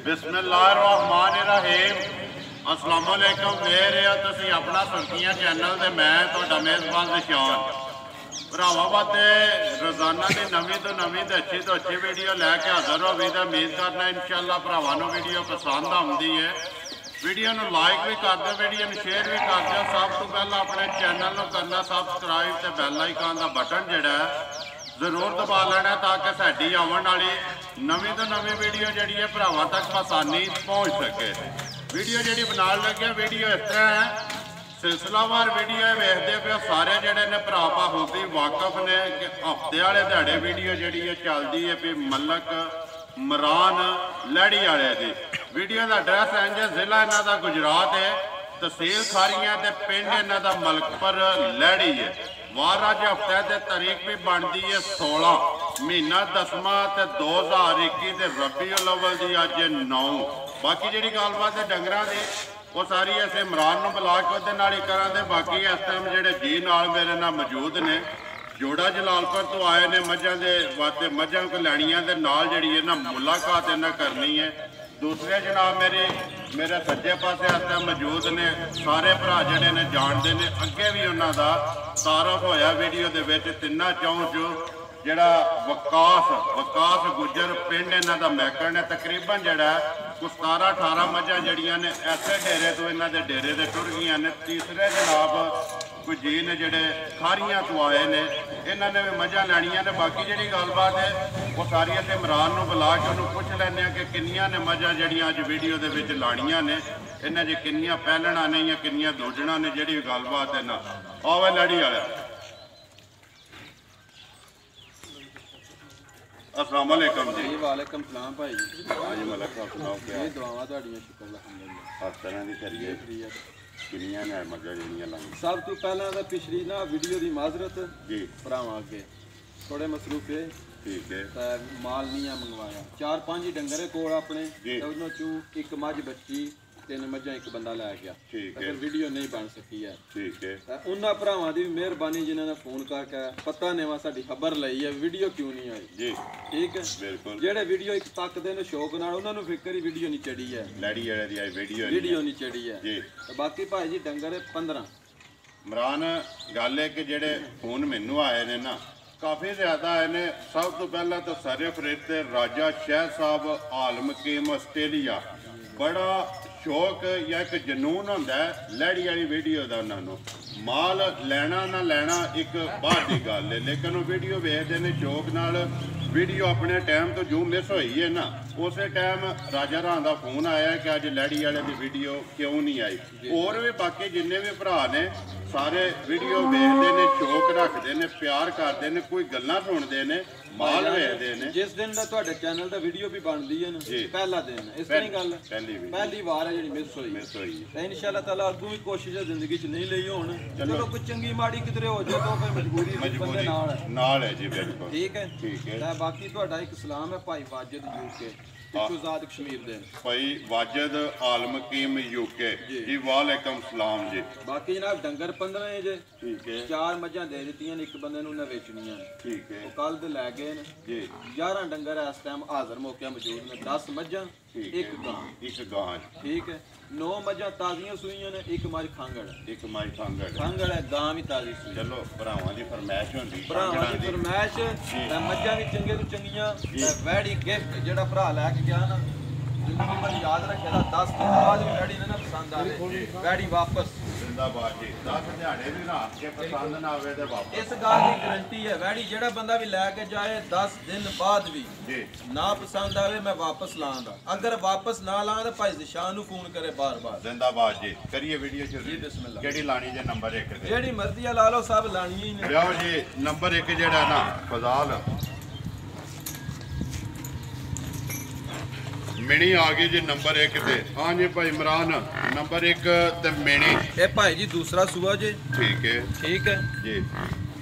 बिस्मिल्लाहिर्रहमानिर्रहीम। अस्सलाम वालेकुम। देख रहे हो तुसीं अपना सुर्खियां चैनल ते मैं तुहाडा मेज़बान निशान भरावां वास्ते रोज़ाना की नवीं तो नवीं ते अच्छी वीडियो लैके हाज़र हो गई। तो उम्मीद करना इंशाअल्लाह भरावां नूं वीडियो पसंद आउंदी है। वीडियो नूं लाइक भी कर दो, वीडियो नूं शेयर भी कर दो। सब तो पहला अपने चैनल नूं करना सबसक्राइब ते बैल आइकन का बटन जिहड़ा है जरूर दबा लेना ताकि साडी आने वाली नवीं तो नवीं वीडियो जी है भरावां तक आसानी पहुँच सके। वीडियो जी बना लगे वीडियो इस तरह है, सिलसिलावार वीडियो वेखते पे सारे जोड़े ने भरा बाखूबी वाकफ ने कि हफ्ते वाले दिहाड़े वीडियो जी चलती है भी मलक इमरान लड़ी वाले की। वीडियो का एड्रैस है जिला इन्हों का गुजरात है, तहसील खारियां ते पिंड इन्हों का मलकपुर लड़ी है। वार अज हफ्ते की तारीख भी बनती है 16 महीना 10वां 2021 के रबी उल अव्वल की अज 9। बाकी जी गलबात है डंगर की वो सारी ऐसे इमरान को बुला के वो करा दे। बाकी इस टाइम जोड़े जी नाल मेरे नाल मौजूद ने जोड़ा जलालपुर तो आए ने मझां दे वास्ते मझां को लैनियां दे नाल जिहड़ी है ना मुलाकात इन्हां करनी है। दूसरे जनाब मेरे सज्जे पासे इस टाइम मौजूद ने सारे भरा जिहड़े ने जानते हैं। अगे भी उन्हां दा तारफ होया वीडियो दे विच तिन्ना चौं चो जिहड़ा वकास गुजर पिंड इन्हां दा मैकड़ ने तकरीबन जिहड़ा कुछ 17-18 मझां जड़ियां ने ऐसे डेरे तो इन्हां दे डेरे दे टुर गई ने। तीसरे जनाब कोई जी ने जोड़े खारियां तो आए ने इन्हों ने भी मझां लैनियां ने। बाकी जी गलबात है वो सारी असीं इमरान नूं बुला के उन्होंने पुछ लैंदे कि किन्नियां ने मझां जड़ियां अज वीडियो दे विच लाणियां ने, इन्हां च किन्नियां पैलणा ने या किन्नियां दूजणा ने। जी गलबात है ना आवे लड़ी वाले। अस्सलाम वालेकुम जी। वालेकुम सलाम भाई जी। हाँ जी मलक साहब सुनाओ क्या दुआवां तुहाड़ियां शुक्र अल्हम्दुलिल्लाह। हर तरह की करिए किन्नियां ने मझां जड़ियां लाईयां। सब तो पहला तो पिछली ना वीडियो की माजरत जी भरावां अगे थोड़े मसरूफ है। ठीक है माल नहीं मंगवाया। 4-5 ही डंगर कोल अपने उन्होंने चू एक मझ बच्ची 3 मझां एक बंदा लै गया। अगर वीडियो नहीं बन सकी है ठीक है उन्होंने भरावां की मेहरबानी जिन्होंने फोन करके पता नेवा साडी खबर लई है वीडियो क्यों नहीं आई जी। ठीक है बिल्कुल जेड़े वीडियो एक तकदे ने शौक नाल उन्होंने फिक्र ही वीडियो नहीं चढ़ी है लड़ी वाले दी आई वीडियो नहीं चढ़ी है जी। बाकी भाई जी डंगर 15 इमरान गल है कि जेड़े फोन मैनू आए ने ना काफ़ी ज़्यादा आए ने। सब तो पहला तो सारे फरीद ते राजा शाह साहब आलम कीम आस्ट्रेलिया बड़ा शौक या एक जनून होंदा है लड़ी वाली वीडियो का। उन्होंने माल लैना ना लैना एक बाहर की गल है, लेकिन वो वीडियो वेखते हैं शौक नाल। वीडियो अपने टाइम तो जो मिस हुई है ना उस टाइम राजा रां का फोन आया कि अज लड़ी वाले की वीडियो क्यों नहीं आई। और भी बाकी जिन्ने भी भरा ने सारे वीडियो वेखते हैं, शौक रखते हैं, प्यार करते हैं, कोई गल्लां सुनते हैं, माल वेखते हैं। जिस दिन का तुहाडे चैनल दा वीडियो भी बनदी है ना पहला दिन इस तरह गल पहली बार है जी मिस हुई ते इंशाअल्लाह ताला अगों भी कोशिश है जिंदगी च नहीं लई होण। चलो कोई चंगी माड़ी किधरे हो जाए तो फिर मजबूरी बंदे नाल है जी बिल्कुल ठीक है। बाकी तुहाडा एक सलाम है भाई वाजिद यूके आजाद कश्मीर दे भाई वाजिद आलम कीम यूके जी वालेकुम सलाम जी। बाकी जनाब डंगर 15 है जी ठीक है। 4 मझां दे दित्तियां ने एक बंदे नूं वेचणियां ठीक है। वो कल दे लै गए ने जी 11 डंगर इस टाइम हाज़र मौके मौजूद ने। 10 मझां एक गां ठीक है। 9 मझां ताज़ियां सूईयां ने एक मझ खांगड़ है गां भी ताज़ी सूई। चलो भरावां दी फरमाइश होंदी भरावां दी फरमाइश मझां भी चंगे तो चंगियां वैड़ी गिफ्ट जेड़ा भरा लै के गया ना जिंदगी याद रखे 10 दिन बाद भी वैड़ी ना पसंद आवे वैड़ी वापस जिंदाबाद जी। 10 दिहाड़े भी रात के पसंद ना आवे ते वापस इस गल की गारंटी है वैड़ी जेड़ा बंदा भी लैके जाए 10 दिन बाद भी जी ना पसंद आवे मैं वापस लांदा। अगर वापस ना लां तो भाई जिशान नूं फोन करे बार-बार। जिंदाबाद जी। करिए वीडियो शुरू जी बिस्मिल्लाह। केड़ी लानी जे नंबर 1 ते जेड़ी मर्जी ला लो सब लानी ही ने। लियो जी नंबर 1 जेड़ा ना फजाल मिनी आ गई जी नंबर 1 ते। हाँ जी भाई इमरान नंबर 1 ते मिनी ए भाई जी दूसरा सुबह जी ठीक है जी।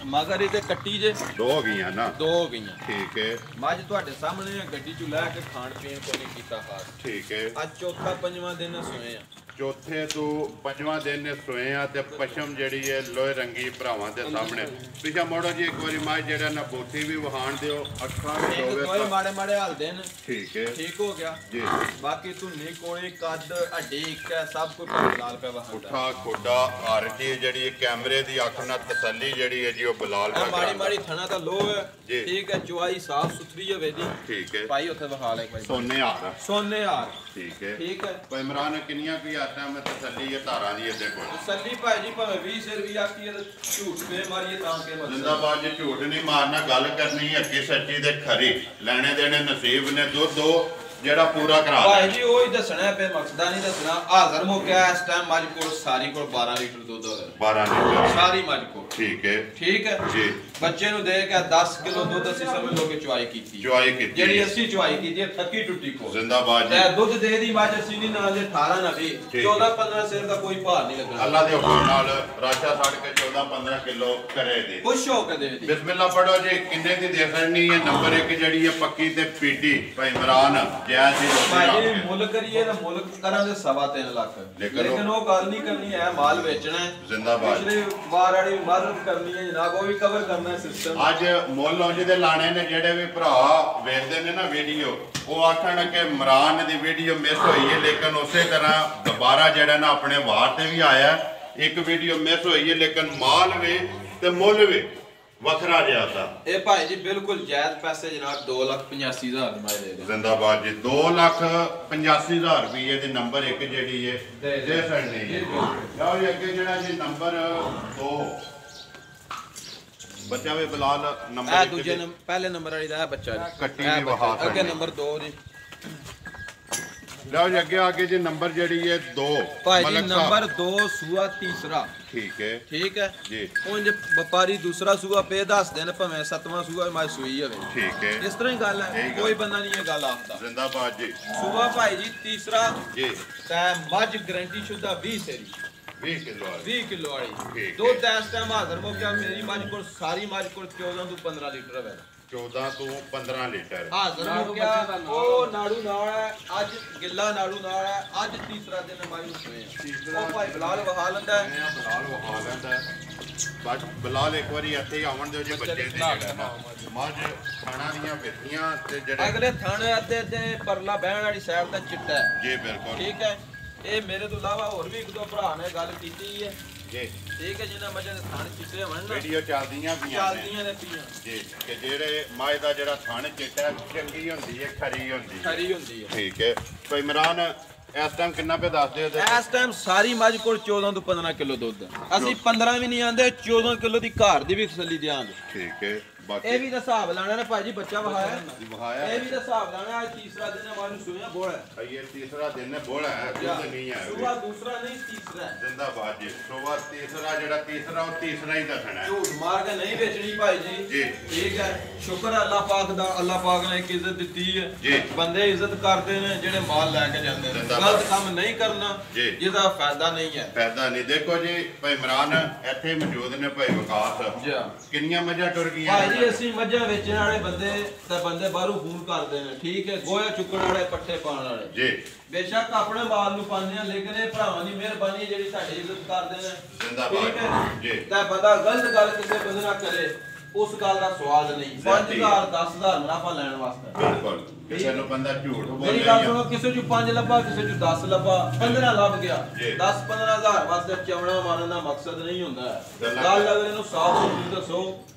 मगर ये कट्टी जे 2 हो गई ना 2 हो गई ठीक है। मझ तुहाडे सामने गड्डी चू लैके खाण पीण को नहीं कीता खास ठीक है। अज चौथा 5वां दिन सोए चौथे तो पंजवां दिन ने सोए आ ते पशम जड़ी है लोहे रंगी भरावां दे सामने पिछा मोड़ो जी एक बारी मां जेड़ा ना बोटी भी वहान दियो अखां भी होवे माड़े माड़े हाल देन ठीक है ठीक हो गया जी बाकी तू नहीं कोई कद हड्डी है सब कुछ बिलाल पे वहां उठा खोडा हर चीज जड़ी कैमरे दी अख ना तसल्ली जड़ी है जी ओ बिलाल का माड़ी माड़ी थना दा लो है ठीक है चुआई साफ सुथरी है वेदी ठीक है भाई उथे बखा ले भाई सोने हार ठीक है भाई इमरान किनिया की आता है मैं तसल्ली है धारा दी है देखो तसल्ली भाई जी भावे 20 सिर भी आखी है झूठ पे मारिए तां के मतलब जिंदाबाद जी झूठ नहीं मारना गल करनी है हकी सच्ची ते खरी लेने देने नसीब ने दुध दो जेड़ा पूरा करा भाई जी ओही दसना पे मकसदा नहीं दसना हाजिर मुक्या इस टाइम मज को सारी को 12 लीटर दूध हो 12 लीटर सारी मज को ठीक है जी बच्चे नु दे के 10 किलो दूध ਅਸੀਂ ਸਮਝ ਲੋ ਕਿ ਚੁਆਈ ਕੀਤੀ ਜਿਹੜੀ ਅਸੀਂ ਚੁਆਈ ਕੀਤੀ ਹੈ ਥੱਕੀ ਟੁੱਟੀ ਕੋ ਜ਼ਿੰਦਾਬਾਦ ਜੀ ਤੇ ਦੁੱਧ ਦੇ ਦੀ ਮੱਝ ਅਸੀਂ ਨਹੀਂ ਨਾਲ ਦੇ 18 ਨਾ ਵੀ 14 15 ਸਿਰ ਦਾ ਕੋਈ ਭਾਰ ਨਹੀਂ ਲੱਗਣਾ ਅੱਲਾ ਦੇ ਹੁਕਮ ਨਾਲ ਰਾਸ਼ਾ ਛੱਡ ਕੇ 14 15 ਕਿਲੋ ਕਰੇ ਦੇ ਖੁਸ਼ ਹੋ ਕੇ ਦੇ ਦੀ ਬਿਸਮਿਲ੍ਲਾ ਪੜੋ ਜੀ ਕਿੰਨੇ ਦੀ ਦੇਖਣੀ ਹੈ ਨੰਬਰ 1 ਜਿਹੜੀ ਹੈ ਪੱਕੀ ਤੇ ਪੀਟੀ ਭਾਈ ਇਮਰਾਨ ਜੈਸ ਜੀ ਭਾਈ ਮੁੱਲ ਕਰੀਏ ਤਾਂ ਮੁੱਲ ਕਰਾਂਗੇ 3.5 ਲੱਖ ਲੇਕਿਨ ਉਹ ਗੱਲ ਨਹੀਂ ਕਰਨੀ ਹੈ ਮਾਲ ਵੇਚਣਾ ਹੈ ਜ਼ਿੰਦਾਬਾਦ ਪਿਛਲੇ ਵਾਰ ਵਾਲੀ ਮਦਦ ਕਰਨੀ ਹੈ ਜਨਾਬ ਉਹ ਵੀ ਕਵਰ ਕਰਨਾ ਸਿਸਟਮ ਅੱਜ ਮੁੱਲ ਉਂਝ ਦੇ ਲਾਣੇ ਨੇ ਜਿਹੜੇ ਵੀ ਭਰਾ ਵੇਖਦੇ ਨੇ ਨਾ ਵੀਡੀਓ ਉਹ ਆਖਣ ਕਿ ਇਮਰਾਨ ਦੀ ਵੀਡੀਓ ਮਿਸ ਹੋਈ ਹੈ ਲੇਕਿਨ ਉਸੇ ਤਰ੍ਹਾਂ ਦੁਬਾਰਾ ਜਿਹੜਾ ਨਾ ਆਪਣੇ ਵਾਰ ਤੇ ਵੀ ਆਇਆ ਇੱਕ ਵੀਡੀਓ ਮਿਸ ਹੋਈ ਹੈ ਲੇਕਿਨ ਮਾਲ ਵੇ ਤੇ ਮੁੱਲ ਵੇ ਵੱਖਰਾ ਜਿਹਾ था ਇਹ ਭਾਈ ਜੀ ਬਿਲਕੁਲ ਜਾਇਜ਼ ਪੈਸੇ ਜਨਾਬ 2,85,000 ਦੀ ਮੈਂ ਦੇ ਰਿਹਾ ਜ਼ਿੰਦਾਬਾਦ ਜੀ 2,85,000 ਰੁਪਏ ਦੇ ਨੰਬਰ 1 ਜਿਹੜੀ ਹੈ ਦੇ ਸਕਦੇ ਜੀ ਲਓ ਜੀ ਅੱਗੇ ਜਿਹੜਾ ਜੀ ਨੰਬਰ 2 ਬੱਚਾ ਵੇ ਬਲਾਲ ਨੰਬਰ ਇਹ ਦੂਜੇ ਨੰਬਰ ਪਹਿਲੇ ਨੰਬਰ ਵਾਲੀ ਦਾ ਹੈ ਬੱਚਾ ਜੀ ਕੱਟੀ ਵੀ ਵਹਾ ਅੱਗੇ ਨੰਬਰ 2 ਜੀ ਲਓ ਜੀ ਅੱਗੇ ਜੀ ਨੰਬਰ ਜਿਹੜੀ ਹੈ 2 ਭਾਈ ਜੀ ਨੰਬਰ 2 ਸੂਆ ਤੀਸਰਾ ਠੀਕ ਹੈ ਜੀ ਉਂਝ ਵਪਾਰੀ ਦੂਸਰਾ ਸੂਆ ਪੇ ਦੱਸ ਦੇਣ ਭਾਵੇਂ 7ਵਾਂ ਸੂਆ ਮੈਂ ਸੂਈ ਹੋਵੇ ਠੀਕ ਹੈ ਇਸ ਤਰ੍ਹਾਂ ਹੀ ਗੱਲ ਹੈ ਕੋਈ ਬੰਦਾ ਨਹੀਂ ਇਹ ਗੱਲ ਆਖਦਾ ਜ਼ਿੰਦਾਬਾਦ ਜੀ ਸੂਆ ਭਾਈ ਜੀ ਤੀਸਰਾ ਜੀ ਤੇ ਮੱਝ ਗਾਰੰਟੀ ਸ਼ੁਦਾ 20 ਸੇਰੀ 20 ਕਿਲੋ ਵਾਲੀ ਦੁੱਧ ਇਸ ਟਾਈਮ ਹਾਜ਼ਰ ਹੋ ਗਿਆ ਮੇਰੀ ਮੱਝ ਕੋਲ ਸਾਰੀ ਮੱਝ ਕੋਲ 14 ਤੋਂ 15 ਲੀਟਰ ਹੈ 14 ਤੋਂ 15 ਲੀਟਰ ਹਾਜ਼ਰ ਹੋ ਗਿਆ ਉਹ ਨਾੜੂ ਨਾਲ ਹੈ ਅੱਜ ਗਿੱਲਾ ਨਾੜੂ ਨਾਲ ਹੈ ਅੱਜ ਤੀਸਰਾ ਦਿਨ ਮੱਝ ਨੂੰ ਸੋਏ ਉਹ ਭਾਈ ਬਲਾਲ ਵਹਾ ਲੈਂਦਾ ਬਸ ਬਲਾਲ ਇੱਕ ਵਾਰੀ ਇੱਥੇ ਆਉਣ ਦਿਓ ਜੀ ਬੱਚੇ ਦੇ ਜਿਹੜਾ ਨਾ ਮੱਝ ਖਾਣਾ ਦੀਆਂ ਵੇਖੀਆਂ ਤੇ ਜਿਹੜੇ ਅਗਲੇ ਥਾਣੇ ਅੱਧੇ ਪਰਲਾ ਬਹਿਣ ਵਾਲੀ ਸਾਈਡ ਦਾ ਚਿੱਟਾ ਹੈ ਜੀ ਬਿਲਕੁਲ ਠੀਕ ਹੈ ਇਹ ਮੇਰੇ ਤੋਂ ਇਲਾਵਾ ਹੋਰ ਵੀ ਇੱਕ ਦੋ ਭਰਾ ਨੇ ਗੱਲ ਕੀਤੀ ਹੈ ਜੀ ਠੀਕ ਹੈ ਜਿਹਨਾਂ ਮੱਝਾਂ ਦੇ ਥਣ ਚਿੱਟੇ ਹੋਣ ਨਾ ਵੀਡੀਓ ਚੱਲਦੀਆਂ ਨੇ ਪੀਆਂ ਜੀ ਕਿ ਜਿਹੜੇ ਮੱਝ ਦਾ ਜਿਹੜਾ ਥਣ ਚਿੱਟਾ ਚੰਗੀ ਹੁੰਦੀ ਹੈ ਖਰੀ ਹੁੰਦੀ ਹੈ ਠੀਕ ਹੈ ਭਾਈ ਇਮਰਾਨ ਇਸ ਟਾਈਮ ਕਿੰਨਾ ਪੇ ਦੱਸ ਦਿਓ ਇਸ ਟਾਈਮ ਸਾਰੀ ਮੱਝ ਕੋਲ 14 ਤੋਂ 15 ਕਿਲੋ ਦੁੱਧ ਅਸੀਂ 15 ਵੀ ਨਹੀਂ ਆਂਦੇ 14 ਕਿਲੋ ਦੀ ਘਰ ਦੀ ਵੀ ਤਸੱਲੀ ਦਿਆਂਗੇ ਠੀਕ ਹੈ ਇਹ ਵੀ ਦਾ ਹਿਸਾਬ ਲਾਣਾ ਨਾ ਭਾਜੀ ਬੱਚਾ ਵਹਾਇਆ ਇਹ ਵੀ ਦਾ ਹਿਸਾਬ ਲਾਣਾ ਅੱਜ ਤੀਸਰਾ ਦਿਨ ਹਮਾਰੇ ਸੋਇਆ ਬੋਲਾ ਹੈ ਇਹ ਤੀਸਰਾ ਦਿਨ ਹੈ ਬੋਲਾ ਹੈ ਦੁੱਧ ਨਹੀਂ ਹੈ ਸੁਬਾ ਦੂਸਰਾ ਨਹੀਂ ਤੀਸਰਾ ਜ਼ਿੰਦਾਬਾਦ ਜੀ ਸੁਬਾ ਤੀਸਰਾ ਜਿਹੜਾ ਤੀਸਰਾ ਉਹ ਤੀਸਰਾ ਹੀ ਦੱਸਣਾ ਹੈ ਝੂਠ ਮਾਰ ਕੇ ਨਹੀਂ ਵੇਚਣੀ ਭਾਈ ਜੀ ਠੀਕ ਹੈ ਸ਼ੁਕਰ ਅੱਲਾਹ ਪਾਕ ਦਾ ਅੱਲਾਹ ਪਾਕ ਨੇ ਇੱਕ ਇੱਜ਼ਤ ਦਿੱਤੀ ਹੈ ਬੰਦੇ ਇੱਜ਼ਤ ਕਰਦੇ ਨੇ ਜਿਹੜੇ ਮਾਲ ਲੈ ਕੇ ਜਾਂਦੇ ਨੇ ਗਲਤ ਕੰਮ ਨਹੀਂ ਕਰਨਾ ਜਿਹਦਾ ਫਾਇਦਾ ਨਹੀਂ ਹੈ ਫਾਇਦਾ ਨਹੀਂ ਦੇਖੋ ਜੀ ਭਾਈ ਇਮਰਾਨ ਇੱਥੇ ਮੌਜੂਦ ਨੇ ਭਾਈ ਵਿਕਾਸ ਕਿੰਨੀਆਂ ਮੱਝਾਂ ਟੁਰ ਗਈਆਂ ਜੀ ਅਸੀਂ ਮੱਝਾਂ ਵੇਚਣ ਵਾਲੇ ਬੰਦੇ ਤੇ ਬੰਦੇ ਬਾਹਰੋਂ ਫੋਨ ਕਰਦੇ ਨੇ ਠੀਕ ਹੈ ਗੋਇਆ ਚੁੱਕਣ ਵਾਲੇ ਪੱਠੇ ਪਾਉਣ ਵਾਲੇ ਜੀ ਬੇਸ਼ੱਕ ਆਪਣੇ ਮਾਲ ਨੂੰ ਪਾਉਂਦੇ ਆ ਲੇਕਿਨ ਇਹ ਭਰਾਵਾਂ ਦੀ ਮਿਹਰਬਾਨੀ ਜਿਹੜੀ ਸਾਡੀ ਇੱਜ਼ਤ ਕਰਦੇ ਨੇ ਠੀਕ ਹੈ ਜੀ ਤਾਂ ਬੰਦਾ ਗਲਤ ਗੱਲ ਕਿਸੇ ਬੰਦੇ ਨਾਲ ਕਰੇ ਉਸ ਗੱਲ ਦਾ ਸਵਾਲ ਨਹੀਂ 5000 10000 ਮੁਨਾਫਾ ਲੈਣ ਵਾਸਤੇ ਬਿਲਕੁਲ ਕਿਸੇ ਨੂੰ ਬੰਦਾ ਝੂਠ ਬੋਲੇ ਮੇਰੀ ਗੱਲ ਸੁਣੋ ਕਿਸੇ ਨੂੰ 5 ਲੱਭਾ ਕਿਸੇ ਨੂੰ 10 ਲੱਭਾ 15 ਲੱਭ ਗਿਆ 10-15000 ਵਾਸਤੇ ਚਵਣਾ ਮਾਰਨ ਦਾ ਮਕਸਦ ਨਹੀਂ ਹੁੰਦਾ ਗੱਲ ਅਗਲੇ ਨੂੰ ਸਾਫ਼ ਸੁਥਰੀ ਦੱਸੋ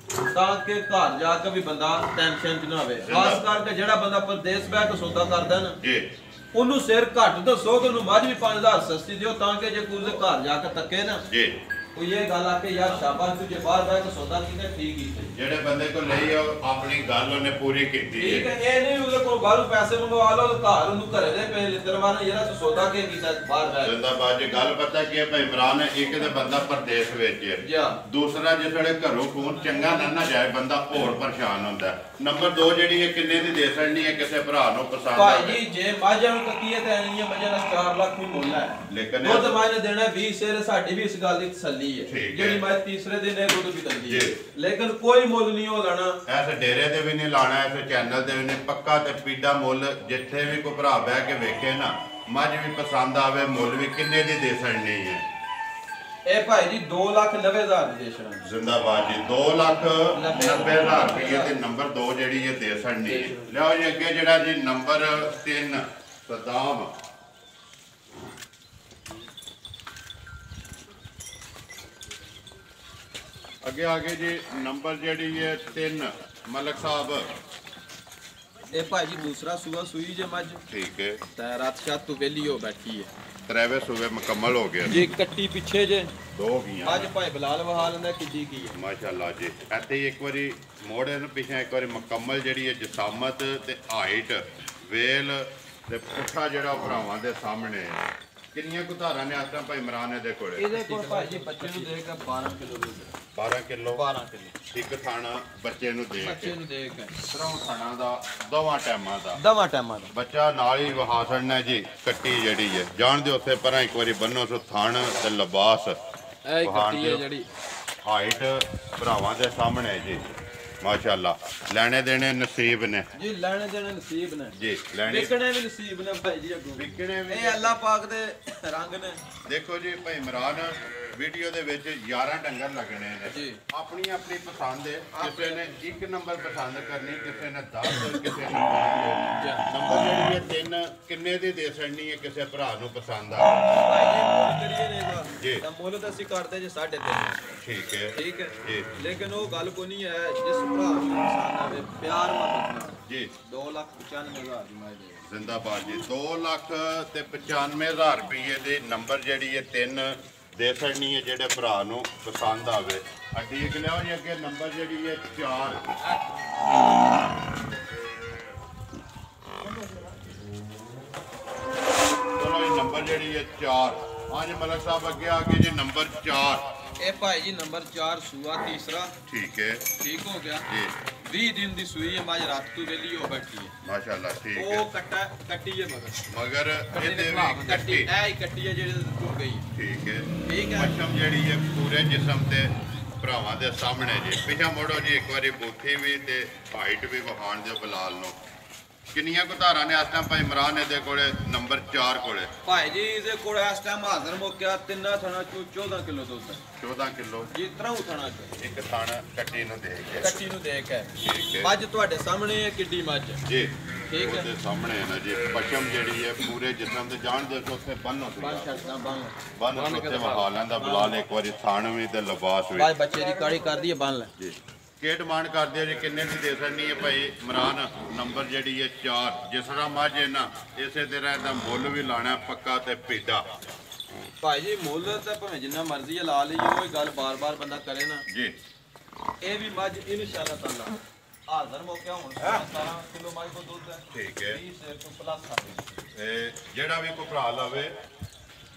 ਤਾਂ ਕਿ ਘਰ ਜਾ ਕੇ ਵੀ ਬੰਦਾ ਟੈਨਸ਼ਨ 'ਚ ਨਾ ਹੋਵੇ ਖਾਸ ਕਰਕੇ ਜਿਹੜਾ ਬੰਦਾ ਪਰਦੇਸ ਬਹਿ ਕੇ ਸੌਦਾ ਕਰਦਾ ਨਾ ਉਹਨੂੰ ਸਿਰ ਘੱਟ ਦੱਸੋ ਤੇ ਉਹਨੂੰ ਮੱਝ ਵੀ 5000 ਸਸਤੀ ਦਿਓ ਤਾਂ ਕਿ ਜੇ ਕੋਈ ਘਰ ਜਾ ਕੇ ਤੱਕੇ ਨਾ ਉਹ ਇਹ ਗੱਲ ਆ ਕਿ ਯਾਰ ਸ਼ਾਬਾਸ਼ ਤੂੰ ਜੇ ਬਾਹਰ ਬਹਿ ਕੇ ਸੌਦਾ ਕੀਤਾ ਠੀਕ ਹੀ ਜਿਹੜੇ ਬੰਦੇ ਕੋਲ ਲਈ ਆਪਣੀ ਗੱਲ ਉਹਨੇ ਪੂਰੀ ਕੀਤੀ ਠੀਕ ਹੈ ਇਹ ਨਹੀਂ ਉਹਦੇ ਕੋਲ ਬਾਹਰੋਂ ਪੈਸੇ ਮੰਗਵਾ ਲਓ ਤੇ ਘਰ ਉਹਨੂੰ ਘਰੇ ਦੇ ਪੈ ਲਿੱਤਰਵਾਨਾ ਜਿਹੜਾ ਤੂੰ ਸੌਦਾ ਕੇ ਕੀਤਾ ਬਾਹਰ ਬਹਿ ਜ਼ਿੰਦਾਬਾਦ ਜੀ ਗੱਲ ਪਤਾ ਕੀ ਹੈ ਭਾਈ ਇਮਰਾਨ ਇੱਕ ਤੇ ਬੰਦਾ ਪਰਦੇਸ ਵਿੱਚ ਹੈ ਦੂਸਰਾ ਜਿਹੜੇ ਘਰੋਂ ਫੋਨ ਚੰਗਾ ਨਾ ਜਾਏ ਬੰਦਾ ਹੋਰ ਪਰੇਸ਼ਾਨ ਹੁੰਦਾ ਨੰਬਰ 2 ਜਿਹੜੀ ਹੈ ਕਿੰਨੇ ਦੀ ਦੇ ਸਕਣੀ ਹੈ ਕਿਸੇ ਭਰਾ ਨੂੰ ਪਸੰਦ ਭਾਈ ਜੀ ਜੇ ਮੱਝਾਂ ਨੂੰ ਤਕੀਏ ਤੇ ਨਹੀਂ ਮੱਝਾਂ ਦਾ 4 ਲੱਖ ਵੀ ਮੁੱਲ ਹੈ ਲੇਕਿਨ ਦੁੱਧ ਮੱਝ ਦੇਣਾ 20 ਸਿਰ ਸਾਡੀ ਵੀ ਇਸ ਗੱਲ ਦੀ ਤਸੱਲੀ ਹੈ ਜਿਹੜੀ ਮੈਂ ਤੀਸਰੇ ਦਿਨ ਇਹ ਦੁੱਧ ਵੀ ਦਿੰਦੀ ਹੈ ਲੇਕਿਨ ਕੋਈ ਮੁੱਲ ਨਹੀਂ ਹੋ ਲੈਣਾ ਐਸੇ ਡੇਰੇ ਤੇ ਵੀ ਨਹੀਂ ਲਾਣਾ ਐਸੇ ਚੈਨਲ ਤੇ ਵੀ ਨਹੀਂ ਪੱਕਾ ਤੇ ਪੀਡਾ ਮੁੱਲ ਜਿੱਥੇ ਵੀ ਕੋਈ ਭਰਾ ਬਹਿ ਕੇ ਵੇਖੇ ਨਾ ਮੱਝ ਵੀ ਪਸੰਦ ਆਵੇ ਮੁੱਲ ਵੀ ਕਿੰਨੇ ਦੀ ਦੇ ਛੜਨੀ ਹੈ ਇਹ ਭਾਈ ਜੀ 2,90,000 ਦੀ ਦੇ ਛੜਾਂਗੇ ਜ਼ਿੰਦਾਬਾਦ ਜੀ 2,90,000 ਰੁਪਏ ਤੇ ਨੰਬਰ 2 ਜਿਹੜੀ ਇਹ ਦੇ ਛੜਨੀ ਹੈ ਲਿਆਓ ਜੀ ਅੱਗੇ ਜਿਹੜਾ ਜੀ ਨੰਬਰ 3 ਸਦਾਮ ਅੱਗੇ ਆਗੇ ਜੀ ਨੰਬਰ ਜਿਹੜੀ ਹੈ 3 ਮਲਕ ਸਾਹਿਬ ਇਹ ਭਾਈ ਜੀ ਦੂਸਰਾ ਸੂਆ ਸੂਈ ਜੇ ਮੱਝ ਠੀਕ ਹੈ ਤੇ ਰਾਤ ਸ਼ਾਤ ਤੋਂ ਵੇਲੀ ਹੋ ਬੈਠੀ ਹੈ ਤਰੇਵੇਂ ਸੂਏ ਮੁਕੰਮਲ ਹੋ ਗਿਆ ਜੀ ਕੱਟੀ ਪਿੱਛੇ ਜੇ ਦੋ ਗਈਆਂ ਅੱਜ ਭਾਈ ਬਲਾਲ ਵਹਾ ਲੈਂਦਾ ਕਿੱਡੀ ਕੀ ਹੈ ਮਾਸ਼ਾਅੱਲਾ ਜੀ ਇੱਥੇ ਇੱਕ ਵਾਰੀ ਮੋੜੇ ਨੂੰ ਪਿੱਛੇ ਇੱਕ ਵਾਰੀ ਮੁਕੰਮਲ ਜਿਹੜੀ ਹੈ ਜਸਾਮਤ ਤੇ ਹਾਈਟ ਵੇਲ ਤੇ ਪੁੱਠਾ ਜਿਹੜਾ ਭਰਾਵਾਂ ਦੇ ਸਾਹਮਣੇ ਕਿੰਨੀਆਂ ਕੁ ਧਾਰਾਂ ਨੇ ਆਤਾਂ ਭਾਈ ਇਮਰਾਨ ਦੇ ਕੋਲੇ ਇਹਦੇ ਕੋਲ ਭਾਈ ਜੀ ਬੱਚੇ ਨੂੰ ਦੇ ਕੇ 12 ਕਿਲੋ ਦੁੱਧ 12 ਕਿਲੋ 12 ਕਿਲੋ ਇੱਕ ਥਾਣਾ ਬੱਚੇ ਨੂੰ ਦੇ ਬੱਚੇ ਕੇ ਨੂੰ ਦੇ ਕੇ ਸਰੋਂ ਥਾਣਾ ਦਾ ਦੋਵਾਂ ਟਾਈਮਾਂ ਦਾ ਦਵਾ ਟਾਈਮਾਂ ਦਾ ਬੱਚਾ ਨਾਲ ਹੀ ਵਹਾ ਛੜਨਾ ਜੀ ਕੱਟੀ ਜਿਹੜੀ ਹੈ ਜਾਣਦੇ ਉੱਥੇ ਪਰਾਂ ਇੱਕ ਵਾਰੀ ਬੰਨੋ ਸੋ ਥਣ ਤੇ ਲਿਬਾਸ ਇਹ ਕੱਟੀ ਹੈ ਜਿਹੜੀ ਹਾਈਟ ਭਰਾਵਾਂ ਦੇ ਸਾਹਮਣੇ ਜੀ ਮਾਸ਼ਾਅੱਲਾ ਲੈਣੇ ਦੇਣੇ ਨਸੀਬ ਨੇ ਜੀ ਲੈਣੇ ਦੇਣੇ ਨਸੀਬ ਨੇ ਜੀ ਲੈਣੇ ਵਿਕਣੇ ਵੀ ਨਸੀਬ ਨੇ ਭਾਈ ਜੀ ਅੱਗੋਂ ਵਿਕਣੇ ਵੀ ਇਹ ਅੱਲਾਹ ਪਾਕ ਦੇ ਰੰਗ ਨੇ ਦੇਖੋ ਜੀ ਭਾਈ ਇਮਰਾਨ ਵੀਡੀਓ ਦੇ ਵਿੱਚ 11 ਡੰਗਰ ਲੱਗਣੇ ਨੇ ਜੀ ਆਪਣੀ ਆਪਣੀ ਪਸੰਦ ਹੈ ਕਿਸੇ ਨੇ 1 ਨੰਬਰ ਪਸੰਦ ਕਰਨੀ ਕਿਸੇ ਨੇ 10 ਕਿਸੇ ਨੇ 5 ਨੰਬਰ ਜਿਹੜੀ ਹੈ 3 ਕਿੰਨੇ ਦੀ ਦੇ ਛੜਨੀ ਹੈ ਕਿਸੇ ਭਰਾ ਨੂੰ ਪਸੰਦ ਆ ਭਾਈ ਜੀ ਮੁੱਲ ਕਰੀਏ ਨੇਗਾ ਜੀ ਤਾਂ ਮੁੱਲ ਤਾਂ ਅਸੀਂ ਕਰਦੇ ਜੇ 3.5 ਠੀਕ ਹੈ ਠੀਕ ਹੈ ਜੀ ਲੇਕਿਨ ਉਹ ਗੱਲ ਕੋਈ ਨਹੀਂ ਹੈ ਜਿਸ ਭਰਾ ਨੂੰ ਪਸੰਦ ਆਵੇ ਪਿਆਰ ਮਤ ਜੀ 2,95,000 ਦੀ ਮੈਂ ਦੇ ਜ਼ਿੰਦਾਬਾਦ ਜੀ 2,95,000 ਰੁਪਏ ਦੇ ਨੰਬਰ ਜਿਹੜੀ ਹੈ 3 ਦੇ ਸਕਣੀ ਹੈ ਜਿਹੜੇ ਭਰਾ ਨੂੰ ਪਸੰਦ ਆਵੇ ਅੱਡੀ ਇੱਕ ਲਿਆਓ ਜੀ ਅੱਗੇ ਨੰਬਰ ਜਿਹੜੀ ਹੈ 4 ਚਲੋ ਇਹ ਨੰਬਰ ਜਿਹੜੀ ਹੈ 4 ਹਾਂਜੀ ਮਲਕ ਸਾਹਿਬ ਅੱਗੇ ਆ ਗਏ ਜੀ ਨੰਬਰ 4 ਇਹ ਭਾਈ ਜੀ ਨੰਬਰ 4 ਸੂਆ ਤੀਸਰਾ ਠੀਕ ਹੈ ਠੀਕ ਹੋ ਗਿਆ ਜੀ 20 ਦਿਨ ਦੀ ਸੂਈ ਹੈ ਮਾਜ ਰਾਤ ਤੋਂ ਵੇਲੀ ਹੋ ਬੈਠੀ ਹੈ ਮਾਸ਼ਾਅੱਲਾ ਠੀਕ ਹੈ ਉਹ ਕੱਟੀ ਹੈ ਮਗਰ ਇਹਦੇ ਵੀ ਕੱਟੀ ਕੱਟੀ ਇਹ ਹੀ ਕੱਟੀ ਹੈ ਜਿਹੜੀ ਟੁੱਟ ਗਈ ਠੀਕ ਹੈ ਠੀਕ ਹੈ ਪਸ਼ਮ ਜਿਹੜੀ ਹੈ ਪੂਰੇ ਜਿਸਮ ਤੇ ਭਰਾਵਾਂ ਦੇ ਸਾਹਮਣੇ ਜੀ ਪਿੱਛਾ ਮੋੜੋ ਜੀ ਇੱਕ ਵਾਰੀ ਬੂਥੀ ਵੀ ਤੇ ਹਾਈਟ ਵੀ ਵਿਖਾਣ ਦਿਓ ਬਲਾਲ ਨੂੰ ਕਿੰਨੀਆਂ ਕੁ ਧਾਰਾਂ ਨੇ ਇਸ ਟਾਈਮ ਭਾਈ ਇਮਰਾਨ ਇਹਦੇ ਕੋਲੇ ਨੰਬਰ 4 ਕੋਲੇ ਭਾਈ ਜੀ ਇਹਦੇ ਕੋਲ ਇਸ ਟਾਈਮ ਹਾਜ਼ਰ ਮੁੱਕਿਆ ਤਿੰਨਾਂ ਥਣਾ ਚੋਂ 14 ਕਿਲੋ ਦੁੱਧ 14 ਕਿਲੋ ਜੀ ਤਰਾਉ ਥਣਾ ਚ ਇੱਕ ਥਣ ਕੱਟੀ ਨੂੰ ਦੇ ਕੇ ਕੱਟੀ ਨੂੰ ਦੇ ਕੇ ਠੀਕ ਹੈ ਮੱਝ ਤੁਹਾਡੇ ਸਾਹਮਣੇ ਹੈ ਕਿੱਡੀ ਮੱਝ ਜੀ ਠੀਕ ਹੈ ਉਹਦੇ ਸਾਹਮਣੇ ਹੈ ਨਾ ਜੀ ਪਸ਼ਮ ਜਿਹੜੀ ਹੈ ਪੂਰੇ ਜਿਸਮ ਤੇ ਜਾਣਦੇ ਹੋ ਉੱਥੇ ਬੰਨੋ ਬੰਨ ਛੱਡਦਾ ਬੰਨ ਉੱਥੇ ਵਿਖਾ ਲੈਂਦਾ ਬਲਾਲ ਇੱਕ ਵਾਰੀ ਥਣ ਵੀ ਤੇ ਲਿਬਾਸ ਵੀ ਬਾਅਦ ਬੱਚੇ ਦੀ ਕਾੜੀ ਕਰਦੀ ਹੈ ਬੰਨ ਲੈ ਜੀ ਕੀ ਡਿਮਾਂਡ ਕਰਦੇ ਹੋ ਜੀ ਕਿੰਨੇ ਦੀ ਦੇ ਸਕਣੀ ਹੈ ਭਾਈ ਇਮਰਾਨ ਨੰਬਰ ਜਿਹੜੀ ਹੈ 4 ਜਿਸ ਤਰ੍ਹਾਂ ਮੱਝ ਹੈ ਨਾ ਇਸੇ ਤਰ੍ਹਾਂ ਇਹਦਾ ਮੁੱਲ ਵੀ ਲਾਣਾ ਪੱਕਾ ਤੇ ਪੀਡਾ ਭਾਈ ਜੀ ਮੁੱਲ ਤਾਂ ਭਾਵੇਂ ਜਿੰਨਾ ਮਰਜ਼ੀ ਹੈ ਲਾ ਲਈਏ ਉਹ ਗੱਲ ਬਾਰ-ਬਾਰ ਬੰਦਾ ਕਰੇ ਨਾ ਜੀ ਇਹ ਵੀ ਮੱਝ ਇਨਸ਼ਾਅੱਲਾ ਤਾਲਾ ਹਾਜ਼ਰ ਮੌਕਿਆ ਹੁਣ 17 ਕਿਲੋ ਮੱਝ ਕੋ ਦੁੱਧ ਹੈ ਠੀਕ ਹੈ 20 ਸਿਰ ਤੋਂ ਪਲੱਸ ਆ ਤੇ ਜਿਹੜਾ ਵੀ ਕੋਈ ਭਰਾ ਲਵੇ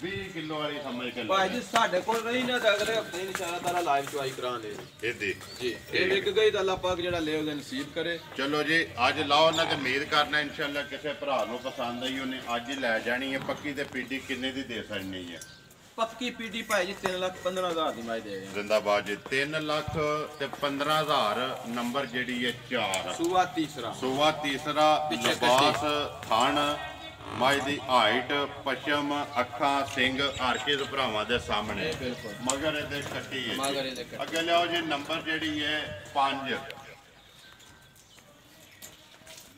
20 ਕਿਲੋ ਵਾਲੀ ਸਮਝ ਕੇ ਭਾਈ ਜੀ ਸਾਡੇ ਕੋਲ ਰਹੀ ਨਾ ਤਾਂ ਅਗਲੇ ਹਫਤੇ ਇਨਸ਼ਾਅੱਲਾ ਤਾਲਾ ਲਾਈਵ ਚੁਆਈ ਕਰਾ ਲੈ ਇਹਦੀ ਜੀ ਇਹ ਵਿਕ ਗਈ ਤਾਂ ਅੱਲਾਹ ਪਾਕ ਜਿਹੜਾ ਲੈ ਉਹਦੇ ਨਸੀਬ ਕਰੇ ਚਲੋ ਜੀ ਅੱਜ ਲਾਓ ਨਾ ਤੇ ਉਮੀਦ ਕਰਨਾ ਇਨਸ਼ਾਅੱਲਾ ਕਿਸੇ ਭਰਾ ਨੂੰ ਪਸੰਦ ਆਈ ਉਹਨੇ ਅੱਜ ਹੀ ਲੈ ਜਾਣੀ ਹੈ ਪੱਕੀ ਤੇ ਪੀਡੀ ਕਿੰਨੇ ਦੀ ਦੇ ਸਕਣੀ ਹੈ ਪੱਕੀ ਪੀਡੀ ਭਾਈ ਜੀ 3,15,000 ਦੀ ਮੈਂ ਦੇ ਗਿਆ ਜ਼ਿੰਦਾਬਾਦ ਜੀ 3,15,000 ਨੰਬਰ ਜਿਹੜੀ ਹੈ 4 ਸੂਆ ਤੀਸਰਾ ਸੂਆ ਤੀਸਰਾ ਪਿੱਛੇ ਲਿਬਾਸ ਥਣ ਮਾਈ ਦੀ ਹਾਈਟ ਪਸ਼ਮ ਅੱਖਾਂ ਸਿੰਘ ਆਰਕੇ ਦੇ ਭਰਾਵਾਂ ਦੇ ਸਾਹਮਣੇ ਇਹ ਬਿਲਕੁਲ ਮਗਰ ਇਹਦੇ ਕੱਟੀ ਹੈ ਮਗਰ ਇਹਦੇ ਕੱਟੀ। ਅੱਗੇ ਲਿਆਓ ਜੀ ਨੰਬਰ ਜਿਹੜੀ ਹੈ 5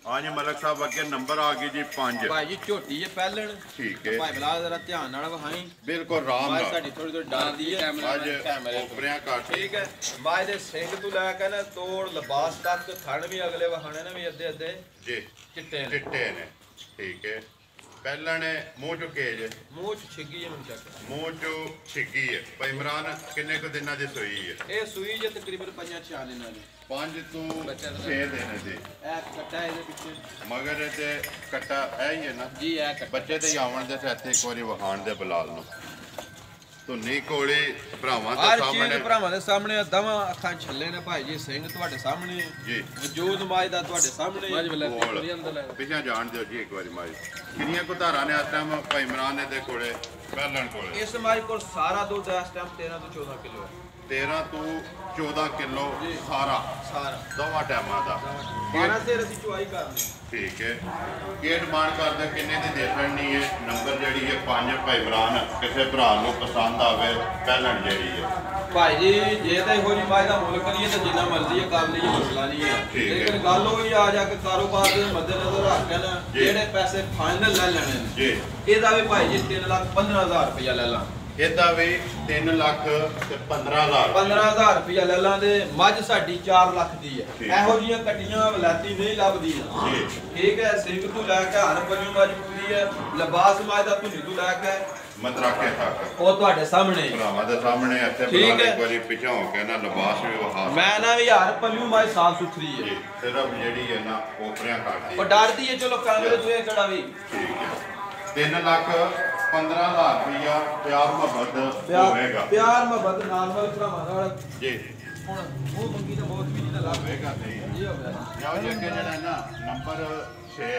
ਹਾਂਜੀ ਮਲਕ ਸਾਹਿਬ ਅੱਗੇ ਨੰਬਰ ਆ ਗਈ ਜੀ 5 ਭਾਈ ਜੀ ਝੋਟੀ ਹੈ ਪਹਿਲਣ ਠੀਕ ਹੈ ਭਾਈ ਬਲਾ ਜਰਾ ਧਿਆਨ ਨਾਲ ਵਹਾਈ ਬਿਲਕੁਲ ਆਰਾਮ ਬਾਈ ਨਾਲ ਸਾਡੀ ਥੋੜੀ ਥੋੜੀ ਡਰਦੀ ਹੈ ਅੱਜ ਉਪਰਿਆਂ ਘੱਟ ਠੀਕ ਹੈ ਬਾਈ ਦੇ ਸਿੰਘ ਤੋਂ ਲੈ ਕੇ ਨਾ ਤੋੜ ਲਿਬਾਸ ਤੱਕ ਥਣ ਵੀ ਅਗਲੇ ਵਹਾਣੇ ਨੇ ਵੀ ਅੱਧੇ ਅੱਧੇ ਜੀ ਚਿੱਟੇ ਨੇ ਚਿੱਟੇ ਨੇ ਠੀਕ ਹੈ ਪਹਿਲਾਂ ਨੇ ਮੂੰਹ ਚੁੱਕੇ ਜੇ ਮੂੰਹ ਚ ਛਿੱਗੀ ਹੈ ਮੈਨੂੰ ਚੱਕ ਮੂੰਹ ਚੋਂ ਛਿੱਗੀ ਹੈ ਭਾਈ ਇਮਰਾਨ ਕਿੰਨੇ ਕੁ ਦਿਨਾਂ ਦੀ ਸੋਈ ਹੈ ਇਹ ਸੂਈ ਜੇ ਤਕਰੀਬਨ 5-6 ਦਿਨਾਂ ਦੀ 5 ਤੋਂ 6 ਦਿਨ ਦੇ ਇਹ ਕੱਟਾ ਇਹਦੇ ਪਿੱਛੇ ਮਗਰ ਤੇ ਕੱਟਾ ਹੈ ਹੀ ਹੈ ਨਾ ਜੀ ਇਹ ਕੱਟਾ ਬੱਚੇ ਤੇ ਹੀ ਆਉਣ ਦੇ ਇੱਥੇ ਇੱਕ ਵਾਰੀ ਵਿਖਾਣ ਦੇ ਬਲਾਲ ਨੂੰ ਧੁੰਨੀ ਕੋਲੇ ਭਰਾਵਾਂ ਦੇ ਹਰ ਸਾਹਮਣੇ ਚੀਜ਼ ਭਰਾਵਾਂ ਦੇ ਸਾਹਮਣੇ ਦਵਾਂ ਅੱਖਾਂ ਛੱਲੇ ਨੇ ਭਾਈ ਜੀ ਸਿੰਘ ਤੁਹਾਡੇ ਸਾਹਮਣੇ ਜੀ ਵਜੂਦ ਮਾਜ ਦਾ ਤੁਹਾਡੇ ਸਾਹਮਣੇ ਪਿਛਾ ਜਾਣ ਦਿਓ ਜੀ ਇੱਕ ਵਾਰੀ ਮਾਈ ਕਿੰਨੀਆਂ ਕੁ ਧਾਰਾਂ ਨੇ ਇਸ ਟਾਈਮ ਭਾਈ ਇਮਰਾਨ ਦੇ ਕੋਲੇ ਪਹਿਲਣ ਕੋਲੇ ਇਸ ਮਾਜ ਕੋਲ ਸਾਰਾ ਦੁੱਧ ਇਸ ਟਾਈਮ 13 ਤੋਂ 14 ਕਿਲੋ ਹੈ 13 ਤੋਂ 14 ਕਿਲੋ ਸਾਰਾ ਦੋਵਾਂ ਟਾਈਮਾਂ ਦਾ 12 ਸਿਰ ਅਸੀਂ ਚੁਆਈ ਕਰਨੀ। ਠੀਕ ਹੈ। ਕੀ ਡਿਮਾਂਡ ਕਰਦੇ ਕਿੰਨੇ ਦੀ ਦੇ ਦੇਣੀ ਹੈ? ਨੰਬਰ ਜਿਹੜੀ ਹੈ 5 ਭਾਈ ਇਮਰਾਨ ਕਿਸੇ ਭਰਾ ਨੂੰ ਪਸੰਦ ਆਵੇ ਪਹਿਲਣ ਜਿਹੜੀ ਹੈ ਭਾਈ ਜੀ ਜੇ ਤਾਂ ਇਹੋ ਜਿਹੀ ਮਾਇਦਾ ਮੁੱਲ ਕਰੀਏ ਤਾਂ ਜਿੰਨਾ ਮਰਜ਼ੀ ਹੈ ਕਰ ਲਈਏ, ਮਸਲਾ ਨਹੀਂ ਹੈ। ਲੇਕਿਨ ਗੱਲ ਹੋਈ ਆ ਜਾ ਕੇ ਕਾਰੋਬਾਰ ਦੇ ਮੱਦੇਨਜ਼ਰ ਰੱਖ ਕੇ ਨਾ ਜਿਹੜੇ ਪੈਸੇ ਫਾਈਨਲ ਲੈ ਲੈਣੇ ਨੇ ਜੀ ਇਹਦਾ ਵੀ ਭਾਈ ਜੀ 3,15,000 ਰੁਪਇਆ ਲੈ ਲਾਂ। ਇਹਦਾ ਵੀ 3,15,000 15,000 ਰੁਪਇਆ ਲੈ ਲਾਂ ਤੇ ਮੱਝ ਸਾਡੀ 4 ਲੱਖ ਦੀ ਹੈ। ਇਹੋ ਜਿਹੀਆਂ ਕੱਟੀਆਂ ਵਲਾਤੀ ਨਹੀਂ ਲੱਭਦੀ ਜੀ। ਠੀਕ ਹੈ। ਸਿੰਘ ਤੋਂ ਲੈ ਕੇ ਹਰ ਪੱਜੂ ਮੱਝ ਪੂਰੀ ਹੈ। ਲਿਬਾਸ ਮੱਝ ਦਾ ਧੁਨੀ ਤੋਂ ਲੈ ਕੇ ਮਤਰਾਕੇ ਤੱਕ ਉਹ ਤੁਹਾਡੇ ਸਾਹਮਣੇ ਭਰਾਵਾਂ ਦੇ ਸਾਹਮਣੇ ਇੱਥੇ ਬਣਾ ਇੱਕ ਵਾਰੀ ਪਿੱਛੋਂ ਹੋ ਕੇ ਨਾ ਲਿਬਾਸ ਵੀ ਵਹਾ ਮੈਂ ਨਾ ਵੀ ਹਰ ਪੱਲੂ ਮੱਝ ਸਾਫ ਸੁਥਰੀ ਹੈ। ਸਿਰਫ ਜਿਹੜੀ ਹੈ ਨਾ ਕੋਪਰਿਆਂ ਕੱਟਦੀ ਉਹ ਡਰਦੀ ਹੈ। ਚਲੋ ਕਾਂਗਰਸ ਤੋਂ ਇਹ ਕਿਹੜਾ ਵੀ ਠੀਕ ਹੈ। 3,15,000 ਰੁਪਇਆ ਪਿਆਰ ਮੁਹੱਬਤ ਹੋਵੇਗਾ। ਪਿਆਰ ਮੁਹੱਬਤ ਨਾਲ ਭਰਾਵਾਂ ਨਾਲ ਜੀ। ਹੁਣ ਉਹ ਮੰਗੀ ਤਾਂ ਬਹੁਤ ਵੀ ਨਹੀਂ ਨਾ ਹੋਵੇਗਾ ਸਹੀ ਜੀ। ਹੋ ਗਿਆ ਜਾਓ ਜੀ ਅੱਗੇ ਜਿਹੜਾ ਨਾ ਨੰਬਰ 6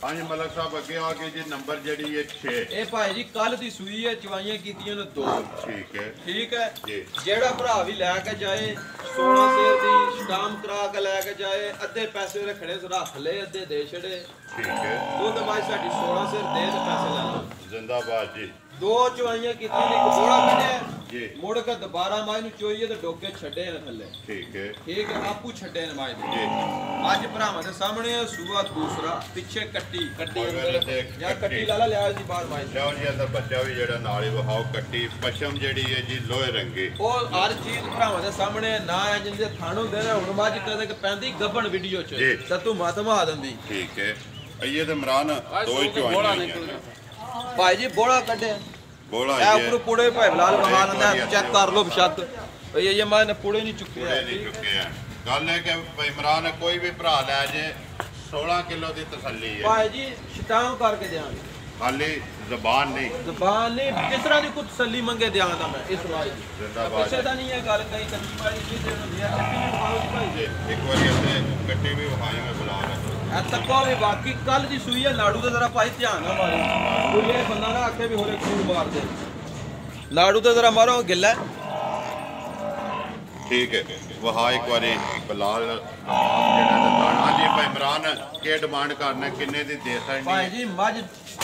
ਹਾਂਜੀ ਮਲਕ ਸਾਹਿਬ ਅੱਗੇ ਆ ਕੇ ਜੀ ਨੰਬਰ ਜਿਹੜੀ ਹੈ 6 ਇਹ ਭਾਈ ਜੀ ਕੱਲ ਦੀ ਸੂਈ ਹੈ ਚਵਾਈਆਂ ਕੀਤੀਆਂ ਨੇ 2। ਠੀਕ ਹੈ। ਠੀਕ ਹੈ ਜੀ। ਜਿਹੜਾ ਭਰਾ ਵੀ ਲੈ ਕੇ ਜਾਏ 16 ਸੇਰ ਦੀ ਸਟਾਮ ਕਰਾ ਕੇ ਲੈ ਕੇ ਜਾਏ ਅੱਧੇ ਪੈਸੇ ਰੱਖਣੇ ਰੱਖ ਲਏ ਅੱਧੇ ਦੇ ਛੜੇ। ਠੀਕ ਹੈ। ਦੁੱਧ ਮਾਈ ਸਾਡੀ 16 ਸੇਰ ਦੇ ਤੇ ਪੈਸੇ ਲੈ ਲਓ। ਜ਼ਿੰਦਾਬਾਦ ਜੀ। 2 ਚਵਾਈਆਂ ਕੀਤੀਆਂ ਨੇ ਇੱਕ ਬੋੜਾ ਕੱਢਿਆ ਜੀ। ਮੁੜ ਕੇ ਦੁਬਾਰਾ ਮਾਈ ਨੂੰ ਚੋਈਏ ਤੇ ਡੋਕੇ ਛੱਡੇ ਨੇ ਥੱਲੇ। ਠੀਕ ਹੈ। ਠੀਕ ਹੈ। ਆਪੂ ਛੱਡੇ ਨੇ ਮਾਈ ਦੇ। ਜੀ। ਅੱਜ ਭਰਾਵਾਂ ਦੇ ਸਾਹਮਣੇ ਸੂਆ ਦੂਸਰਾ ਪਿੱਛੇ ਕੱਟੀ ਅੰਦਰ ਜਾਂ ਕੱਟੀ ਲਾਲਾ ਲਿਆ ਜੀ ਬਾਹਰ ਮਾਈ ਲਿਆਓ ਜੀ ਅੰਦਰ ਬੱਚਾ ਵੀ ਜਿਹੜਾ ਨਾਲ ਹੀ ਵਹਾਓ ਕੱਟੀ ਪਸ਼ਮ ਜਿਹੜੀ ਹੈ ਜੀ ਲੋਹੇ ਰੰਗੀ ਉਹ ਹਰ ਚੀਜ਼ ਭਰਾਵਾਂ ਦੇ ਸਾਹਮਣੇ ਨਾ ਹੈ ਜਿੰਦੇ ਥਾਣ ਹੁੰਦੇ ਨੇ ਹੁਣ ਮੱਝ ਕਦੇ ਪੈਂਦੀ ਗੱਬਣ ਵੀਡੀਓ ਚ ਤਾਂ ਤੂੰ ਮਾਤਮਾ ਦਿੰਦੀ। ਠੀਕ ਹੈ। ਇਹ ਤੇ ਇਮਰਾਨ ਦੋ ਹੀ ਚਵਾਈਆਂ ਭਾਈ ਜੀ ਬੋੜਾ ਕੱਢਿਆ ਬੋਲਾ ਇਹ ਉੱਪਰ ਪੁੜੇ ਭਾਈ ਬਲਾਲ ਵਹਾ ਲੈਂਦਾ ਚੈੱਕ ਕਰ ਲੋ ਬਸ਼ੱਕ ਭਈ ਇਹ ਮੈਂ ਪੁੜੇ ਨਹੀਂ ਚੁੱਕੇ ਨਹੀਂ ਚੁੱਕੇ ਆ। ਗੱਲ ਹੈ ਕਿ ਭਾਈ ਇਮਰਾਨ ਕੋਈ ਵੀ ਭਰਾ ਲੈ ਜੇ 16 ਕਿਲੋ ਦੀ ਤਸੱਲੀ ਹੈ ਭਾਈ ਜੀ ਸ਼ਟਾਂ ਕਰਕੇ ਦਿਆਂਗੇ ਖਾਲੀ ਜ਼ਬਾਨ ਨਹੀਂ ਜ਼ਬਾਨ ਨਹੀਂ ਕਿਸ ਤਰ੍ਹਾਂ ਦੀ ਕੋਈ ਤਸੱਲੀ ਮੰਗੇ ਦਿਆਂਗਾ ਮੈਂ ਇਸ ਵਾਰ ਜ਼ਿੰਦਾਬਾਦ ਕਿਸੇ ਦਾ ਨਹੀਂ ਇਹ ਗੱਲ ਕਈ ਕੱਚੀ ਵਾਲੀ ਜੀ ਦੇ ਹੁੰਦੀ ਹੈ ਕੱਟੀ ਵੀ ਖਾਓ ਜੀ ਭਾਈ ਜੀ। ਇੱਕ ਵਾਰੀ ਇੱਥੇ ਕੱਟੀ ਵੀ ਵਹਾਈ ਮੈਂ ਬੁਲਾ ਰਿਹਾ ਇਹ ਤੱਕੋ ਵੀ ਬਾਕੀ ਕੱਲ ਦੀ ਸੂਈ ਹੈ ਨਾੜੂ ਤੇ ਜ਼ਰਾ ਭਾਈ ਧਿਆਨ ਨਾਲ ਮਾਰੋ ਕੋਈ ਇਹ ਬੰਦਾ ਨਾ ਆਖੇ ਵੀ ਹੋਰੇ ਖੂਨ ਮਾਰ ਦੇ ਨਾੜੂ ਤੇ ਜ਼ਰਾ ਮਾਰੋ ਗਿੱਲਾ ਠੀਕ ਹੈ। ਵਹਾ ਇੱਕ ਵਾਰੀ ਬਲਾਲ ਜਿਹੜਾ ਦਾਣਾ ਜੀ ਭਾਈ ਇਮਰਾਨ ਕੀ ਡਿਮਾਂਡ ਕਰਨਾ ਕਿੰਨੇ ਦੀ ਦੇ ਸਕਦੀ ਭਾਈ ਜੀ ਮੱਝ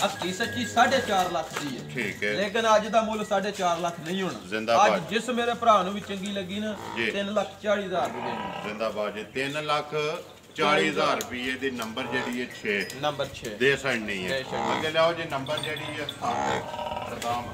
ਅੱਕੀ ਸੱਚੀ 4.5 ਲੱਖ ਦੀ ਹੈ। ਠੀਕ ਹੈ। ਲੇਕਿਨ ਅੱਜ ਦਾ ਮੁੱਲ 4.5 ਲੱਖ ਨਹੀਂ ਹੋਣਾ। ਜ਼ਿੰਦਾਬਾਦ। ਅੱਜ ਜਿਸ ਮੇਰੇ ਭਰਾ ਨੂੰ ਵੀ ਚੰਗੀ ਲੱਗੀ ਨਾ 3,40,000 ਰੁਪਏ ਜ਼ਿੰਦਾਬਾਦ ਜੀ। 3,40,000 ਰੁਪਏ ਦੀ ਨੰਬਰ ਜਿਹੜੀ ਹੈ 6 ਨੰਬਰ 6 ਦੇ ਸਕਣੀ ਹੈ। ਅੱਗੇ ਲਿਆਓ ਜੀ ਨੰਬਰ ਜਿਹੜੀ ਹੈ 7 ਸਦਾਮ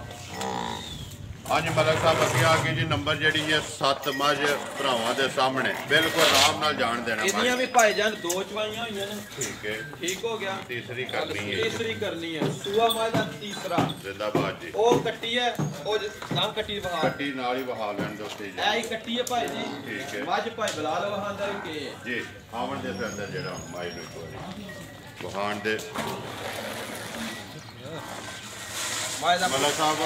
ਹਾਂਜੀ ਮਲਕ ਸਾਹਿਬ ਅੱਗੇ ਆ ਕੇ ਜੀ ਨੰਬਰ ਜਿਹੜੀ ਹੈ 7 ਮੱਝ ਭਰਾਵਾਂ ਦੇ ਸਾਹਮਣੇ ਬਿਲਕੁਲ ਆਰਾਮ ਨਾਲ ਜਾਣ ਦੇਣਾ ਇਹਦੀਆਂ ਵੀ ਭਾਈ ਜਾਨ 2 ਚਵਾਈਆਂ ਹੋਈਆਂ ਨੇ। ਠੀਕ ਹੈ। ਠੀਕ ਹੋ ਗਿਆ। ਤੀਸਰੀ ਕਰਨੀ ਹੈ ਤੀਸਰੀ ਕਰਨੀ ਹੈ ਸੂਆ ਮੱਝ ਦਾ ਤੀਸਰਾ ਜ਼ਿੰਦਾਬਾਦ ਜੀ। ਉਹ ਕੱਟੀ ਹੈ ਉਹ ਨਾਮ ਕੱਟੀ ਵਹਾ ਕੱਟੀ ਨਾਲ ਹੀ ਵਹਾ ਲੈਣ ਦੇ ਉੱਤੇ ਜੀ। ਐ ਹੀ ਕੱਟੀ ਹੈ ਭਾਈ ਜੀ। ਠੀਕ ਹੈ। ਮੱਝ ਭਾਈ ਬਲਾਲ ਵਹਾਂਦਾ ਕਿ ਜੀ ਆਵਣ ਦੇ ਅੰਦਰ ਜਿਹੜਾ ਮਾਈ ਨੂੰ ਵਹਾਣ ਦੇ ਮਲਕ ਸਾਹਿਬ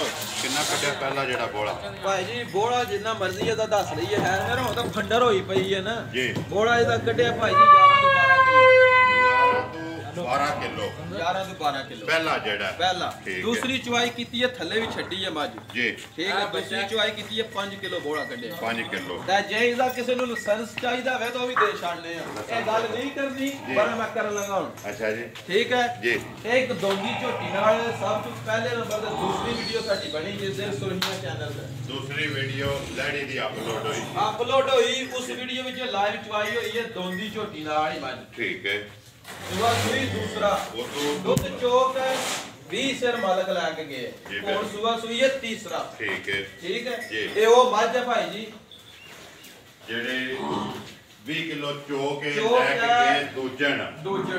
ਕਿੰਨਾ ਕੱਢਿਆ ਪਹਿਲਾ ਜਿਹੜਾ ਬੋਲਾ ਭਾਈ ਜੀ ਬੋਲਾ ਜਿੰਨਾ ਮਰਜ਼ੀ ਇਹਦਾ ਦੱਸ ਲਈਏ ਹੈ ਮੇਰਾ ਹੁਣ ਤਾਂ ਫੰਡਰ ਹੋਈ ਪਈ ਹੈ ਨਾ ਜੀ। ਬੋਲਾ ਇਹਦਾ ਕੱਢਿਆ ਭਾਈ ਜੀ 11 ਤੋਂ 12 ਕਿਲੋ 12 ਕਿਲੋ 11 ਤੋਂ 12 ਕਿਲੋ ਪਹਿਲਾ ਜਿਹੜਾ ਪਹਿਲਾ। ਠੀਕ ਹੈ। ਦੂਸਰੀ ਚੁਆਈ ਕੀਤੀ ਹੈ ਥੱਲੇ ਵੀ ਛੱਡੀ ਹੈ ਮੱਝ ਜੀ। ਠੀਕ ਹੈ। ਦੂਸਰੀ ਚੁਆਈ ਕੀਤੀ ਹੈ 5 ਕਿਲੋ ਬੋਲਾ ਕੱਢਿਆ 5 ਕਿਲੋ ਤਾਂ ਜੇ ਇਹਦਾ ਕਿਸੇ ਨੂੰ ਲਾਇਸੈਂਸ ਚਾਹੀਦਾ ਹੋਵੇ ਤਾਂ ਉਹ ਵੀ ਦੇ ਛੱਡਨੇ ਆ ਇਹ ਗੱਲ ਨਹੀਂ ਕਰਨੀ ਪਰ ਮੈਂ ਕਰਨ ਲੱਗਾ ਹੁਣ। ਅੱਛਾ ਜੀ। ਠੀਕ ਹੈ ਜੀ। ਇਹ ਇੱਕ ਦੋਂਦੀ ਝੋਟੀ ਨਾਲ ਸਭ ਤੋਂ ਪਹਿਲੇ ਨੰਬਰ ਤੇ ਦੂਸਰੀ ਵੀਡੀਓ ਸਾਡੀ ਬਣੀ ਜਿਸ ਦਿਨ ਸੁਰਹੀਆਂ ਚੈਨਲ ਤੇ ਦੂਸਰੀ ਵੀਡੀਓ ਲੈੜੀ ਦੀ ਅਪਲੋਡ ਹੋਈ ਉਸ ਵੀਡੀਓ ਵਿੱਚ ਲਾਈਵ ਚਵਾਈ ਹੋਈ ਹੈ ਦੋਂਦੀ ਝੋਟੀ ਨਾਲ ਹੀ ਮੱਝ। ਠੀਕ ਹੈ। ਸੁਆ ਸੂਈ ਦੂਸਰਾ ਦੁੱਧ ਚੋਕ 20 ਸਿਰ ਮਾਲਕ ਲੈ ਕੇ ਗਏ ਹੁਣ ਸੁਆ ਸੂਈ ਹੈ ਤੀਸਰਾ। ਠੀਕ ਹੈ। ਠੀਕ ਹੈ। ਜੀ। ਇਹ ਉਹ ਮੱਝ ਹੈ ਭਾਈ ਜੀ ਜਿਹੜੇ 20 ਕਿਲੋ ਚੋ ਕੇ ਲੈ ਕੇ ਗਏ ਦੂਜਣ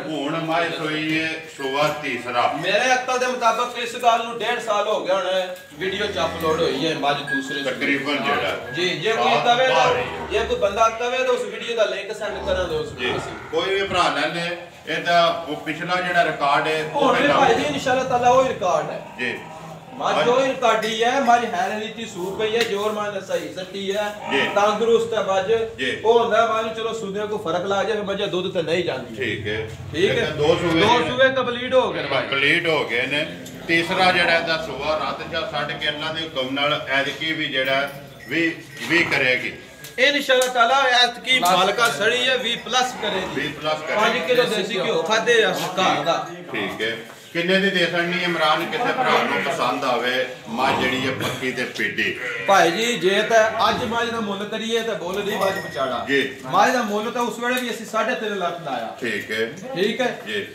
ਹੁਣ ਮਾਈ ਸੋਈ ਹੈ ਸੋਆ ਤੀਸਰਾ। ਮੇਰੇ ਅਕਲ ਦੇ ਮੁਤਾਬਕ ਇਸ ਗੱਲ ਨੂੰ 1.5 ਸਾਲ ਹੋ ਗਿਆ ਹੁਣ ਵੀਡੀਓ ਚ ਅਪਲੋਡ ਹੋਈ ਹੈ ਮੱਝ ਦੂਸਰੇ ਤਕਰੀਬਨ ਜਿਹੜਾ ਜੀ। ਜੇ ਕੋਈ ਕਵੇ ਜੇ ਕੋਈ ਬੰਦਾ ਕਵੇ ਤਾਂ ਉਸ ਵੀਡੀਓ ਦਾ ਲਿੰਕ ਸੈਂਡ ਕਰਾਂ ਦੋ ਜੀ। ਕੋਈ ਵੀ ਭਰਾ ਲੈ ਲੈ ਇਹਦਾ ਉਹ ਪਿਛਲਾ ਜਿਹੜਾ ਰਿਕਾਰਡ ਹੈ ਉਹ ਭਾਈ ਜੀ ਇਨਸ਼ਾਅੱਲਾ ਤਾਲਾ ਉਹ ਰਿਕਾਰਡ ਹੈ ਜੀ। ਮੱਝ ਜੋ ਰਿਕਾਰਡੀ ਹੈ ਮੱਝ ਹੈਰਨੀ ਦੀ ਸੂਰ ਪਈ ਹੈ ਜੋਰ ਮਾਨ ਸਹੀ ਸੱਟੀ ਹੈ ਤੰਦਰੁਸਤ ਹੈ ਮੱਝ ਉਹ ਹੁੰਦਾ ਮੱਝ ਨੂੰ ਚਲੋ ਸੂਦਿਆਂ ਕੋ ਫਰਕ ਲੱਗ ਜਾਏ ਮੱਝ ਦੁੱਧ ਤੇ ਨਹੀਂ ਜਾਂਦੀ। ਠੀਕ ਹੈ। ਠੀਕ ਹੈ। ਦੋ ਸੂਏ ਕੰਪਲੀਟ ਹੋ ਗਏ ਕੰਪਲੀਟ ਹੋ ਗਏ ਨੇ ਤੀਸਰਾ ਜਿਹੜਾ ਇਹਦਾ ਸੂਆ ਰਾਤ ਜਾਂ ਛੱਡ ਕੇ ਅੱਲਾ ਦੇ ਹੁਕਮ ਨਾਲ ਐਤਕੀ ਵੀ ਜਿਹੜਾ ਵੀ ਕਰੇਗੀ इंशाल्लाह ताला एतकी मालका सड़ी है 20+ करेगी 20+ 5 किलो देसी घिओ खादे आ घर दा ठीक है किन्ने दी दे सकनी इमरान किसे भरा ਨੂੰ ਪਸੰਦ ਆਵੇ ਮੱਝ ਜਿਹੜੀ ਹੈ ਪੱਕੀ ਤੇ ਪੀਡੀ ਭਾਈ ਜੀ ਜੇ ਤਾਂ ਅੱਜ ਮੱਝ ਦਾ ਮੁੱਲ ਕਰੀਏ ਤਾਂ ਬੋਲ ਦੀ ਮੱਝ ਵਿਚਾੜਾ ਜੀ ਮੱਝ ਦਾ ਮੁੱਲ ਤਾਂ ਉਸ ਵੇਲੇ ਵੀ ਅਸੀਂ 3.5 ਲੱਖ ਲਾਇਆ ਠੀਕ ਹੈ ਜੀ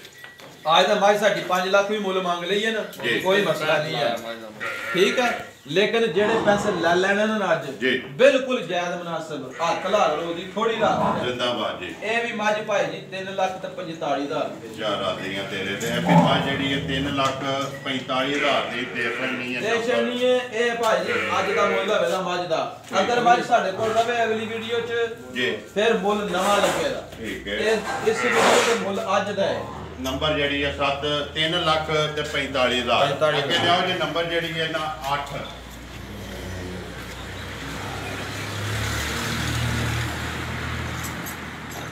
आज तो माई साड़ी 5 लाख भी मुल मांग ली है ना कोई मसला नहीं है ठीक है लेकिन जेड़े पैसे ले लेने ना अज बिल्कुल जायज मुनासिब हाथ ला लो दी थोड़ी रात जिंदाबाद जी ए भी मज भाई जी 3,45,000 जा रादियां तेरे ते भी मज जेड़ी है 3,45,000 दी देखणी है देखणी है ए भाई जी आज दा मुल होवेगा मज दा अगर मज साडे कोल रवे अगली वीडियो च जी फिर मुल नवा लगेगा ठीक है इस वीडियो ते मुल आज दा है नंबर जड़ी है 3,45,000 अगे जाओ जी नंबर जड़ी है ना 8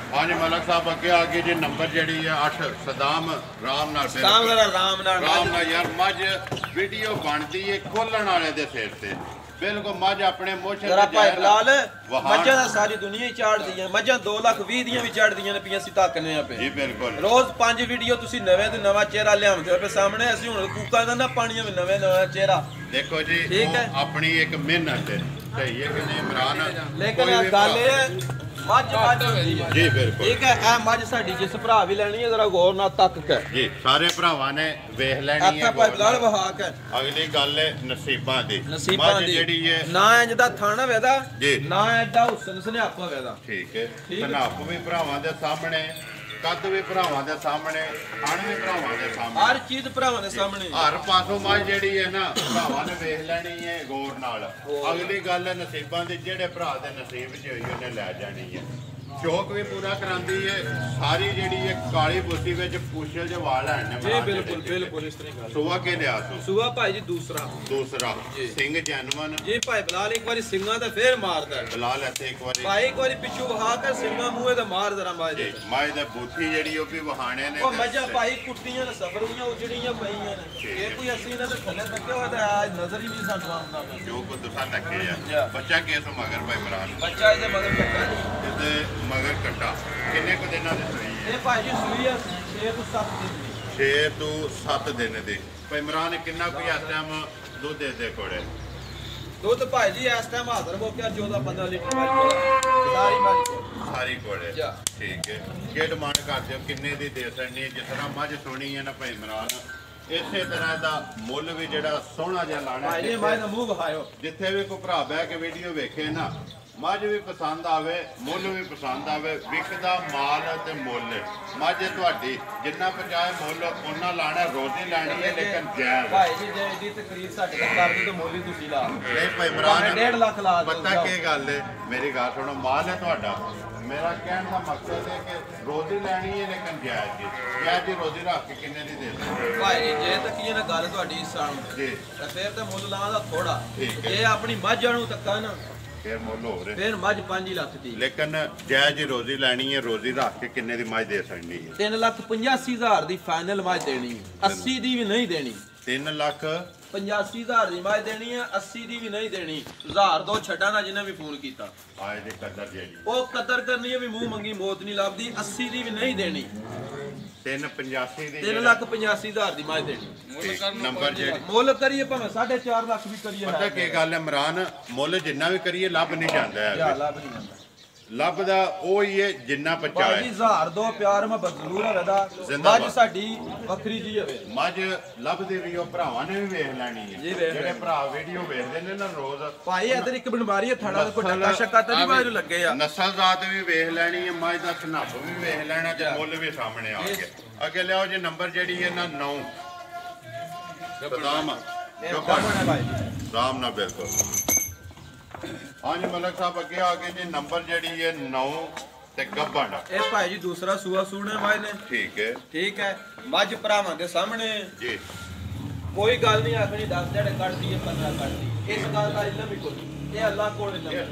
हाँ जी मलक साहब अगे आगे जी नंबर जड़ी है 8 सदाम राम नाल यार मझ वीडियो बनती है खोलन वाले दे सिर ते बिल्कुल मझ अपने मोशन जरा भाई बिलाल मझां दा सारी दुनिया ही चाड़दी है मझां 2,20,000 ਦੀਆਂ ਵੀ ਚੜਦੀਆਂ ਨੇ ਪਈਆਂ ਸੀ ਧੱਕਨੇ ਆ ਪਏ ਜੀ ਬਿਲਕੁਲ ਰੋਜ਼ 5 ਵੀਡੀਓ ਤੁਸੀਂ ਨਵੇਂ ਤੇ ਨਵਾਂ ਚਿਹਰਾ ਲਿਆਉਂਦੇ ਹੋ ਸਾਹਮਣੇ ਅਸੀਂ ਹੁਣ ਕੂਕਾਂ ਦਾ ਨਾ ਪਾਣੀਆਂ ਵਿੱਚ ਨਵੇਂ ਚਿਹਰਾ ਦੇਖੋ ਜੀ ਉਹ ਆਪਣੀ ਇੱਕ ਮਿਹਨਤ ਹੈ ਸਹੀ ਹੈ ਕਿ ਨਹੀਂ ਇਮਰਾਨ ਲੇਕਿਨ ਗੱਲ ਇਹ ਹੈ ਮੱਝ ਹੁੰਦੀ ਹੈ ਜੀ ਬਿਲਕੁਲ ਠੀਕ ਹੈ ਇਹ ਮੱਝ ਸਾਡੀ ਜਿਸ ਭਰਾ ਵੀ ਲੈਣੀ ਹੈ ਜ਼ਰਾ ਗੌਰ ਨਾਲ ਤੱਕ ਕੇ ਜੀ ਸਾਰੇ ਭਰਾਵਾਂ ਨੇ ਵੇਖ ਲੈਣੀ ਹੈ ਅੱਖਾਂ ਭਾਈ ਬਿਲਾਲ ਵਹਾ ਕੇ ਅਗਲੀ ਗੱਲ ਹੈ ਨਸੀਬਾਂ ਦੀ ਮੱਝ ਜਿਹੜੀ ਹੈ ਨਾ ਇੰਜ ਦਾ ਥਣ ਹੋਵੇ ਦਾ ਨਾ ਐਡਾ ਹੁਸਨ ਸਨਿਆਪ ਹੋਵੇ ਦਾ ਠੀਕ ਹੈ ਸਨਿਆਪ ਵੀ ਭਰਾਵਾਂ ਦੇ ਸਾਹਮਣੇ ਕੱਦ ਵੀ ਭਰਾਵਾਂ ਦੇ ਸਾਹਮਣੇ ਅਣ ਵੀ ਭਰਾਵਾਂ ਦੇ ਸਾਹਮਣੇ ਹਰ ਚੀਜ਼ ਭਰਾਵਾਂ ਦੇ ਸਾਹਮਣੇ ਹਰ ਪਾਸੋਂ ਮੱਝ ਜਿਹੜੀ ਹੈ ਨਾ ਭਰਾਵਾਂ ਨੇ ਵੇਖ ਲੈਣੀ ਹੈ ਗੌਰ ਨਾਲ ਅਗਲੀ ਗੱਲ ਹੈ ਨਸੀਬਾਂ ਦੀ ਜਿਹੜੇ ਭਰਾ ਦੇ ਨਸੀਬ 'ਚ ਹੋਈ ਉਹਨੇ ਲੈ ਜਾਣੀ ਹੈ ਸ਼ੌਕ ਵੀ ਪੂਰਾ ਕਰਾਂਦੀ ਹੈ ਸਾਰੀ ਜਿਹੜੀ ਹੈ ਕਾਲੀ ਬੁੱਤੀ ਵਿੱਚ ਪੁੱਛਲ ਦੇ ਵਾਲ ਹਨ ਨੇ ਜੀ ਬਿਲਕੁਲ ਇਸ ਤਰ੍ਹਾਂ ਗੱਲ ਸੁਆ ਕੇ ਲਿਆ ਤੂੰ ਸੁਆ ਭਾਈ ਜੀ ਦੂਸਰਾ ਸਿੰਘ ਜਨਮਨ ਜੀ ਭਾਈ ਬਲਾਲ ਇੱਕ ਵਾਰੀ ਸਿੰਘਾਂ ਤੇ ਫੇਰ ਮਾਰਦਾ ਬਲਾਲ ਇੱਥੇ ਇੱਕ ਵਾਰੀ ਭਾਈ ਇੱਕ ਵਾਰੀ ਪਿੱਛੋਂ ਵਹਾ ਕੇ ਸਿੰਘਾਂ ਮੂਹੇ ਤੇ ਮਾਰ ਜ਼ਰਾ ਮਾਰ ਦੇ ਮਾਈ ਦੇ ਬੂਥੀ ਜਿਹੜੀ ਉਹ ਵੀ ਵਹਾਣੇ ਨੇ ਉਹ ਮੱਝਾਂ ਭਾਈ ਕੁੱਟੀਆਂ ਨੇ ਸਫਰੀਆਂ ਉਜੜੀਆਂ ਪਈਆਂ ਨੇ ਇਹ ਕੋਈ ਅਸੀਂ ਇਹਨਾਂ ਦੇ ਥੱਲੇ ਤੱਕਿਆ ਹੋਇਆ ਤਾਂ ਨਜ਼ਰ ਹੀ ਨਹੀਂ ਸਾਨੂੰ ਆਉਂਦਾ ਜੋ ਕੋ ਤੁਸੀਂ ਤੱਕੇ ਆ ਬੱਚਾ ਕਿਸ ਮਗਰ ਭਾਈ ਬਰਾਨ ਬੱਚਾ ਇਹਦੇ ਮਗਰ ਕੱਟਾ ਇਹਦੇ ਮਗਰ ਕੱਟਾ ਕਿੰਨੇ ਕੁ ਦਿਨਾਂ ਦੀ ਸੂਈ ਹੈ ਇਹ ਭਾਈ ਜੀ ਸੂਈ ਆ 6 ਤੋਂ 7 ਦਿਨ ਦੀ 6 ਤੋਂ 7 ਦਿਨ ਦੀ ਭਾਈ ਇਮਰਾਨ ਕਿੰਨਾ ਕੋਈ ਇਸ ਟਾਈਮ ਦੁੱਧ ਦੇ ਕੋੜੇ ਦੁੱਧ ਭਾਈ ਜੀ ਇਸ ਟਾਈਮ ਹਾਜ਼ਰ ਹੋ ਗਿਆ 14-15 ਲੀਟਰ ਸਾਰੀ ਕੋੜੇ ਠੀਕ ਹੈ ਕੀ ਡਿਮਾਂਡ ਕਰਦੇ ਹੋ ਕਿੰਨੇ ਦੀ ਦੇ ਸਕਣੀ ਜਿਸ ਤਰ੍ਹਾਂ ਮੱਝ ਸੋਹਣੀ ਹੈ ਨਾ ਭਾਈ ਇਮਰਾਨ ਇਸੇ ਤਰ੍ਹਾਂ ਦਾ ਮੁੱਲ ਵੀ ਜਿਹੜਾ ਸੋਹਣਾ ਜਿਹਾ ਲਾਣਾ ਭਾਈ ਇਹ ਮੱਝ ਦਾ ਮੂੰਹ ਵਿਖਾਇਓ ਜਿੱਥੇ ਵੀ ਕੋਈ ਭਰਾ ਬਹਿ ਕੇ ਵੀਡੀਓ ਵੇਖੇ ਨਾ ਮੱਝ ਵੀ ਪਸੰਦ ਆਵੇ ਮੁੱਲ ਵੀ ਪਸੰਦ ਆਵੇ ਵਿਕਦਾ ਮਾਲ ਤੇ ਮੁੱਲ ਮੱਝ ਤੁਹਾਡੀ ਜਿੰਨਾ ਪਹੁੰਚਾਏ ਮੁੱਲ ਉਹਨਾਂ ਲਾਣਾ ਰੋਜ਼ੀ ਲੈਣੀ ਹੈ ਲੇਕਿਨ ਜਾਇਜ਼ ਭਾਈ ਜੀ ਜੇ ਇਹਦੀ ਤਕਰੀਰ ਸਾਡੇ ਕੋਲ ਕਰਦੇ ਤਾਂ ਮੁੱਲ ਹੀ ਤੁਸੀਂ ਲਾ ਨਹੀਂ ਭਾਈ ਇਮਰਾਨ 1.5 ਲੱਖ ਲਾ ਦਿਓ ਪਤਾ ਕੀ ਗੱਲ ਹੈ ਮੇਰੀ ਗੱਲ ਸੁਣੋ ਮਾਲ ਹੈ ਤੁਹਾਡਾ ਮੇਰਾ ਕਹਿਣ ਦਾ ਮਕਸਦ ਹੈ ਕਿ ਰੋਜ਼ੀ ਲੈਣੀ ਹੈ ਲੇਕਿਨ ਜਾਇਜ਼ ਦੀ ਰੋਜ਼ੀ ਰੱਖ ਕੇ ਕਿੰਨੇ ਦੀ ਦੇ ਸਕਦੇ ਭਾਈ ਜੀ ਜੇ ਤੱਕੀ ਨਾ ਗੱਲ ਤੁਹਾਡੀ ਸਾਹਮਣੇ ਜੀ ਤਾਂ ਫਿਰ ਤਾਂ ਮੁੱਲ ਲਾ ਦਾ ਥੋੜਾ ਇਹ ਆਪਣੀ ਮੱਝ ਨੂੰ ਤੱਕਾ ਨਾ ਫਿਰ ਮੁੱਲ ਹੋ ਰਿਹਾ ਫਿਰ ਮੱਝ 5 ਲੱਖ ਦੀ ਲੇਕਿਨ ਜਾਇਜ਼ ਰੋਜ਼ੀ ਲੈਣੀ ਹੈ ਰੋਜ਼ੀ ਰੱਖ ਕੇ ਕਿੰਨੇ ਦੀ ਮੱਝ ਦੇ ਸਕਣੀ ਹੈ 3,85,000 ਦੀ ਫਾਈਨਲ ਮੱਝ ਦੇਣੀ 80 ਦੀ ਵੀ ਨਹੀਂ ਦੇਣੀ 3,85,000 ਦੀ ਮੱਝ ਦੇਣੀ ਹੈ 80 ਦੀ ਵੀ ਨਹੀਂ ਦੇਣੀ 1000 ਦੋ ਛੱਡਾਂ ਨਾ ਜਿਹਨੇ ਵੀ ਫੋਨ ਕੀਤਾ ਆਏ ਦੇ ਕਦਰ ਜਿਹੜੀ ਉਹ ਕਦਰ ਕਰਨੀ ਹੈ ਵੀ ਮੂੰਹ ਮੰਗੀ ਮੌਤ ਨਹੀਂ ਲੱਭਦੀ 80 ਦੀ ਵੀ ਨਹੀਂ ਦੇਣੀ 3,85,000 ਦੀ 3,85,000 ਦੀ ਮੱਝ ਦੇਣੀ ਨੰਬਰ ਜਿਹੜੀ ਮੁੱਲ ਕਰੀਏ ਭਾਵੇਂ 4.5 ਲੱਖ ਵੀ ਕਰੀਏ ਪਤਾ ਕੀ ਗੱਲ ਹੈ ਇਮਰਾਨ ਮੁੱਲ ਜਿੰਨਾ ਵੀ ਕਰੀਏ ਲੱਭ ਨਹੀਂ ਜਾਂਦਾ ਹੈ ਲੱਭ ਨਹੀਂ ਜਾਂਦਾ ਲੱਭਦਾ ਉਹ ਹੀ ਹੈ ਜਿੰਨਾ ਪਚਾਏ ਬਾਜੀ 1000 ਦੋ ਪਿਆਰ ਮੈਂ ਜ਼ਰੂਰ ਹੋਵੇਦਾ ਮੱਝ ਸਾਡੀ ਵੱਖਰੀ ਜੀ ਹੋਵੇ ਮੱਝ ਲੱਭਦੇ ਵੀ ਉਹ ਭਰਾਵਾਂ ਨੇ ਵੀ ਵੇਖ ਲੈਣੀ ਹੈ ਜਿਹੜੇ ਭਰਾ ਵੀਡੀਓ ਵੇਖਦੇ ਨੇ ਨਾ ਰੋਜ਼ ਭਾਈ ਇਧਰ ਇੱਕ ਬਿਮਾਰੀ ਹੈ ਥਾੜਾ ਦਾ ਕੋਈ ਟੱਕਾ ਸ਼ੱਕਾ ਤਾਂ ਨਹੀਂ ਬਾਹਰ ਲੱਗੇ ਆ ਨਸਲ ਜ਼ਾਤ ਵੀ ਵੇਖ ਲੈਣੀ ਹੈ ਮੱਝ ਦਾ ਸਨੱਪ ਵੀ ਵੇਖ ਲੈਣਾ ਤੇ ਮੁੱਲ ਵੀ ਸਾਹਮਣੇ ਆ ਗਿਆ ਅੱਗੇ ਲਿਆਓ ਜੀ ਨੰਬਰ ਜਿਹੜੀ ਹੈ ਨਾ 9 ਸਦਾਮ ਰਾਮ ਨਾਲ ਬਿਲਕੁਲ ਹਾਂਜੀ ਮਲਕ ਸਾਹਿਬ ਅੱਗੇ ਆ ਗਏ ਜੀ ਨੰਬਰ ਜਿਹੜੀ ਹੈ 9 ਤੇ ਗੱਬੜ ਇਹ ਭਾਈ ਜੀ ਦੂਸਰਾ ਸੂਆ ਸੂਣੇ ਵਾਲੇ ਨੇ ਠੀਕ ਹੈ ਮੱਝ ਭਰਾਵਾਂ ਦੇ ਸਾਹਮਣੇ ਜੀ ਕੋਈ ਗੱਲ ਨਹੀਂ ਆਖਣੀ 10 ਜਿਹੜੇ ਕੱਢਦੀ ਹੈ 15 ਕੱਢਦੀ ਇਸ ਗੱਲ ਦਾ ਇਲਮ ਹੀ ਕੋਈ ਇਹ ਅੱਲਾ ਕੋਲ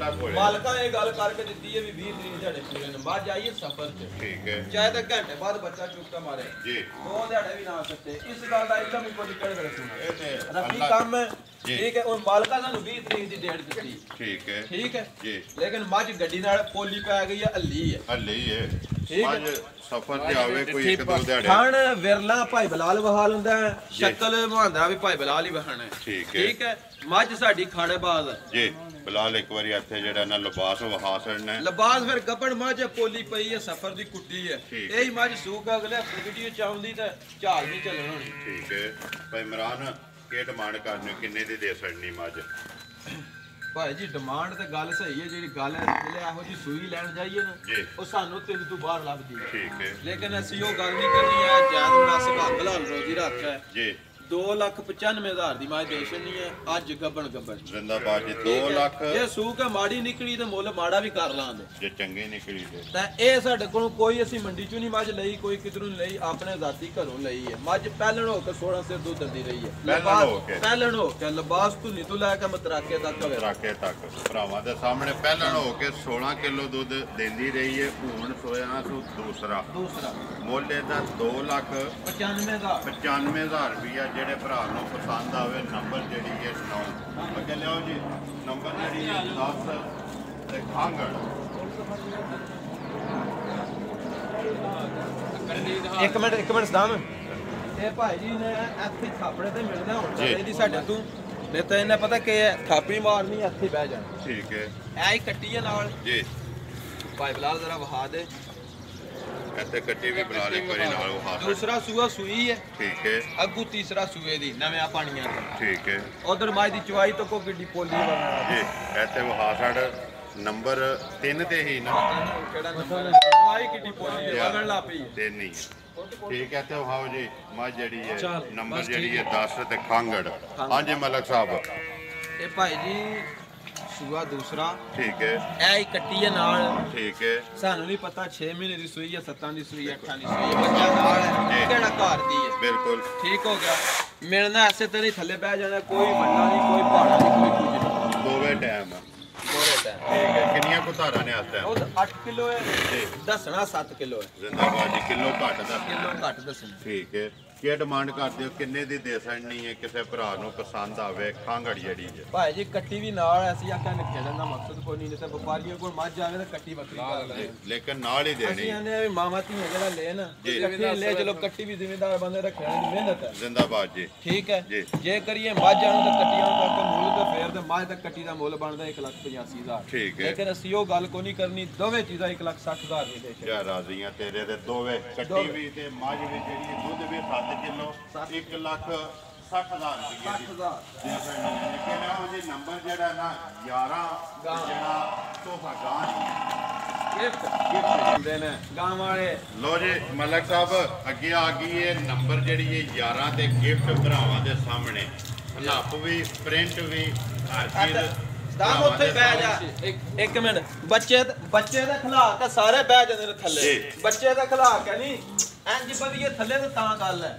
ਮਾਲਕਾਂ ਇਹ ਗੱਲ ਕਰਕੇ ਦਿੱਤੀ ਹੈ ਵੀ 20 ਤਰੀਕ ਦਿਹਾੜੇ ਪੂਰੇ ਨੇ ਬਾਅਦ ਜਾਈਏ ਸਫ਼ਰ ਤੇ ਠੀਕ ਹੈ ਚਾਹੇ ਤਾਂ ਘੰਟੇ ਬਾਅਦ ਬੱਚਾ ਚੁੱਕਾ ਮਾਰੇ ਜੀ 2 ਦਿਹਾੜੇ ਵੀ ਨਾ ਸੱਤੇ ਇਸ ਗੱਲ ਦਾ ਇਲਮ ਕੋਈ ਕਿਹੜੇ ਵੇਲੇ ਸੁਣਾ ਇਹ ਤੇ ਰੱਬੀ ਕੰਮ ਹੈ ਠੀਕ ਹੈ ਉਹ ਮਾਲਕਾਂ ਸਾਨੂੰ 20 ਤਰੀਕ ਦੀ ਡੇਟ ਦਿੱਤੀ ਠੀਕ ਹੈ ਜੀ ਲੇਕਿਨ ਮੱਝ ਗੱਡੀ ਨਾਲ ਪੋਲੀ ਪੈ ਗਈ ਹੈ ਹੱਲੀ ਹੈ ਮੱਝ ਸਫ਼ਰ ਤੇ ਆਵੇ ਕੋਈ 1-2 ਦਿਹਾੜੇ ਖਾਣ ਵਿਰਲਾ ਭਾਈ ਬਲਾਲ ਵਹਾਲ ਹੁੰਦਾ ਸ਼ਕਲ ਮੁਹਾਂਦਰਾ ਵੀ ਭਾਈ ਬਲਾਲ ਹੀ ਵਹਾਣਾ ਠੀਕ ਹੈ ਮੱਝ ਸਾਡੀ ਖਾੜੇ ਬਾਜ਼ ਹੈ ਜੀ ਬਲਾਲ ਇੱਕ ਵਾਰੀ ਇੱਥੇ ਜਿਹੜਾ ਨਾ ਲਿਬਾਸ ਵਹਾ ਛੜਨਾ ਲਿਬਾਸ ਫਿਰ ਗੱਬਣ ਮੱਝ ਪੋਲੀ ਪਈ ਹੈ ਸਫ਼ਰ ਦੀ ਕੁੱਟੀ ਹੈ ਇਹੀ ਮੱਝ ਸੂਕ ਅਗਲੇ ਵੀਡੀਓ ਚ ਆਉਂਦੀ ਤੇ ਝਾਲ ਨਹੀਂ ਚੱਲਣ ਹੋਣੀ ਠੀਕ ਹੈ ਭਾਈ ਇਮਰਾਨ ਕੀ ਡਿਮਾਂਡ ਕਰਨੀ ਕਿੰਨੇ ਦੀ ਦੇ ਛੜਨੀ ਮੱਝ ਭਾਈ ਜੀ ਡਿਮਾਂਡ ਤੇ ਗੱਲ ਸਹੀ ਹੈ ਜਿਹੜੀ ਗੱਲ ਹੈ ਜਿਹੜੇ ਇਹੋ ਜੀ ਸੂਈ ਲੈਣ ਜਾਈਏ ਨਾ ਉਹ ਸਾਨੂੰ 3 ਤੋਂ ਬਾਹਰ ਲੱਭਦੀ ਹੈ ਠੀਕ ਹੈ ਲੇਕਿਨ ਅਸੀਂ ਉਹ ਗੱਲ ਨਹੀਂ ਕਰਨੀ ਹੈ ਜਾਇਜ਼ ਮੁਨਾਸਿਬ ਹੱਕ ਹਲਾਲ ਰੋਜ਼ੀ ਰੱਖ ਹੈ ਜੀ 2,95,000 ਦੀ ਮਾਝ ਦੇਸ਼ਨੀ ਹੈ ਅੱਜ ਗੱਬਣ ਜ਼ਿੰਦਾਬਾਦ ਜੀ 2 ਲੱਖ ਜੇ ਸੂਕ ਮਾੜੀ ਨਿਕਲੀ ਤੇ ਮੁੱਲ ਮਾੜਾ ਵੀ ਕਰ ਲਾਂਦੇ ਜੇ ਚੰਗੇ ਨਿਕਲੀ ਤੇ ਤਾਂ ਇਹ ਸਾਡੇ ਕੋਲੋਂ ਕੋਈ ਅਸੀਂ ਮੰਡੀ ਚੋਂ ਨਹੀਂ ਮੱਝ ਲਈ ਕੋਈ ਕਿਧਰੋਂ ਨਹੀਂ ਲਈ ਆਪਣੇ ਜ਼ਾਤੀ ਘਰੋਂ ਲਈ ਹੈ ਮੱਝ ਪਹਿਲਣ ਹੋ ਕੇ 16 ਸਿਰ ਦੁੱਧ ਦਿੰਦੀ ਰਹੀ ਹੈ ਪਹਿਲਣ ਹੋ ਕੇ ਲਿਬਾਸ ਧੁਨੀ ਤੋਂ ਲੈ ਕੇ ਮਤਰਾਕੇ ਤੱਕ ਭਰਾਵਾਂ ਦੇ ਸਾਹਮਣੇ ਪਹਿਲਣ ਹੋ ਕੇ 16 ਕਿਲੋ ਦੁੱਧ ਦਿੰਦੀ ਰਹੀ ਹੈ ਹੁਣ ਸੋਇਆ ਸੂ ਦੂਸਰਾ ਮੁੱਲ ਇਹਦਾ 2,95,000 ਰੁਪਇਆ ਜਿਹੜੇ ਭਰਾ ਨੂੰ ਪਸੰਦ ਆਵੇ ਨੰਬਰ ਜਿਹੜੀ ਹੈ 9 ਅੱਗੇ ਲਿਆਓ ਜੀ ਨੰਬਰ ਜਿਹੜੀ ਹੈ 10 ਤੇ ਖਾਂਗੜ ਇੱਕ ਮਿੰਟ ਸਦਾਮ ਇਹ ਭਾਈ ਜੀ ਨੇ ਇੱਥੇ ਥਾਪੜੇ ਤੇ ਮਿਲਣਾ ਹੁਣ ਇਹਦੀ ਸਾਡੇ ਤੋਂ ਨਹੀਂ ਤਾਂ ਇਹਨੇ ਪਤਾ ਕੀ ਹੈ ਥਾਪੀ ਮਾਰਨੀ ਇੱਥੇ ਬਹਿ ਜਾਣਾ ਠੀਕ ਹੈ ਐ ਹੀ ਕੱਟੀ ਹੈ ਨਾਲ ਜੀ ਭਾਈ ਬਲਾਲ ਜ਼ਰਾ ਵਹਾ ਦੇ ਇੱਥੇ ਕੱਟੀ ਵੀ ਬਣਾ ਲੈ ਕੋਈ ਨਾਲ ਉਹ ਹਾਸ ਦੂਸਰਾ ਸੂਆ ਸੂਈ ਹੈ ਠੀਕ ਹੈ ਅੱਗੂ ਤੀਸਰਾ ਸੂਏ ਦੀ ਨਵੇਂ ਪਾਣੀਆਂ ਦਾ ਠੀਕ ਹੈ ਉਧਰ ਮਾਈ ਦੀ ਚਵਾਈ ਤੋਂ ਕੋ ਗੱਡੀ ਪੋਲੀ ਵਾਲਾ ਜੀ ਇੱਥੇ ਉਹ ਹਾਸੜ ਨੰਬਰ 3 ਤੇ ਹੀ ਨਾ ਕਿਹੜਾ ਨੰਬਰ ਚਵਾਈ ਕਿੱਡੀ ਪੋਲੀ ਵਗਣ ਲਾ ਪਈ ਤੇ ਨਹੀਂ ਠੀਕ ਹੈ ਤੇ ਉਹ ਜੀ ਮਾ ਜਿਹੜੀ ਹੈ ਨੰਬਰ ਜਿਹੜੀ ਹੈ 10 ਤੇ ਖਾਂਗੜ ਹਾਂਜੀ ਮਲਕ ਸਾਹਿਬ ਇਹ ਭਾਈ ਜੀ ਸੂਆ ਦੂਸਰਾ ਠੀਕ ਹੈ ਐ ਹੀ ਕੱਟੀ ਹੈ ਨਾਲ ਠੀਕ ਹੈ ਸਾਨੂੰ ਨਹੀਂ ਪਤਾ 6 ਮਹੀਨੇ ਦੀ ਸੂਈ ਹੈ 7 ਦੀ ਸੂਈ ਹੈ 8 ਦੀ ਸੂਈ ਹੈ ਬੱਚਾ ਨਾਲ ਹੈ ਕਿਹੜਾ ਘਰ ਦੀ ਹੈ ਬਿਲਕੁਲ ਠੀਕ ਹੋ ਗਿਆ ਮਿਲਣਾ ਐਸੇ ਤਰ੍ਹਾਂ ਹੀ ਥੱਲੇ ਬਹਿ ਜਾਣਾ ਕੋਈ ਵੱਡਾ ਨਹੀਂ ਕੋਈ ਪਹਾੜਾ ਨਹੀਂ ਕੋਈ ਕੁਝ ਨਹੀਂ ਦੋਵੇਂ ਟਾਈਮ ਠੀਕ ਹੈ ਕਿੰਨੀਆਂ ਕੁ ਧਾਰਾਂ ਨੇ ਆਸਤਾ ਉਹ 8 ਕਿਲੋ ਹੈ ਦੱਸਣਾ 7 ਕਿਲੋ ਹੈ ਜ਼ਿੰਦਾਬਾਦ ਜੀ ਕਿਲੋ ਘੱਟ ਦੱਸਣਾ ਠੀਕ ਹੈ ਕੀ ਡਿਮਾਂਡ ਕਰਦੇ ਹੋ ਕਿੰਨੇ ਦੀ ਦੇ ਸਕਣੀ ਹੈ ਕਿਸੇ ਭਰਾ ਨੂੰ ਪਸੰਦ ਆਵੇ ਖਾਂਗੜ ਜਿਹੜੀ ਹੈ ਭਾਈ ਜੀ ਕੱਟੀ ਵੀ ਨਾਲ ਅਸੀਂ ਆਖਾਂ ਨਿਕਲਣ ਦਾ ਮਕਸਦ ਕੋਈ ਨਹੀਂ ਤੇ ਵਪਾਰੀਆਂ ਕੋਲ ਮੱਝ ਆਵੇ ਤਾਂ ਕੱਟੀ ਬੱਕਰੀ ਕਰ ਲੈ ਲੇਕਿਨ ਨਾਲ ਹੀ ਦੇਣੀ ਅਸੀਂ ਆਨੇ ਵੀ ਮਾਮਾ ਧੀਆਂ ਜਿਹੜਾ ਲੈਣ ਇਕੱਠੇ ਲੈ ਚਲੋ ਕੱਟੀ ਵੀ ਜ਼ਿੰਮੇਦਾਰ ਬੰਦੇ ਰੱਖਣ ਦੀ ਮਿਹਨਤ ਹੈ ਜ਼ਿੰਦਾਬਾਦ ਜੀ ਠੀਕ ਹੈ ਜੇ ਕਰੀਏ ਮੱਝਾਂ ਨੂੰ ਤਾਂ ਕੱਟੀਆਂ ਨੂੰ ਕਰਕੇ ਮੁੱਲ ਤੇ ਫੇਰ ਤੇ ਮੱਝ ਦਾ ਕੱਟੀ ਦਾ ਮੁੱਲ ਬਣਦਾ 1,85,000 ਠੀਕ ਹੈ ਲੇਕਿਨ ਅਸੀਂ ਉਹ ਗੱਲ ਕੋਈ ਨਹੀਂ ਕਰਨੀ ਦੋਵੇਂ ਚੀਜ਼ਾਂ 1,60,000 ਦੀ ਦੇ ਯਾ ਰਾਜ਼ੀਆਂ ਤੇਰੇ ਦੇ ਦੋਵੇਂ ਕੱਟੀ ਵੀ ਤੇ ਮੱਝ ਵੀ ਜਿਹੜੀ ਦੁੱਧ ਵੀ 7 ਕਿਲੋ 1,60,000 ਰੁਪਏ ਲੇਕਿਨ ਉਹ ਜੀ ਨੰਬਰ ਜਿਹੜਾ ਨਾ 11 ਜਿਹੜਾ ਤੋਹਫਾ ਗਾਂ ਗਿਫਟ ਦਿੰਦੇ ਨੇ ਗਾਂ ਵਾਲੇ ਲੋ ਜੀ ਮਲਕ ਸਾਹਿਬ ਅੱਗੇ ਆ ਗਈ ਇਹ ਨੰਬਰ ਜਿਹੜੀ ਇਹ 11 ਤੇ ਗਿਫਟ ਭਰਾਵਾਂ ਦੇ ਸਾਹਮਣੇ ਨੱਪ ਵੀ ਪ੍ਰਿੰਟ ਵੀ ਹਰ ਚੀਜ਼ ਦਾਮ ਉੱਥੇ ਬਹਿ ਜਾ ਇੱਕ ਮਿੰਟ ਬੱਚੇ ਦੇ ਖਿਲਾ ਕੇ ਸਾਰੇ ਬਹਿ ਜਾਂਦੇ ਨੇ ਥੱਲੇ ਬੱਚੇ ਦਾ ਖਿਲਾ ਕੇ ਨਹੀਂ ਇੰਜ ਵਧੀਆ ਥੱਲੇ ਤੇ ਤਾਂ ਗੱਲ ਹੈ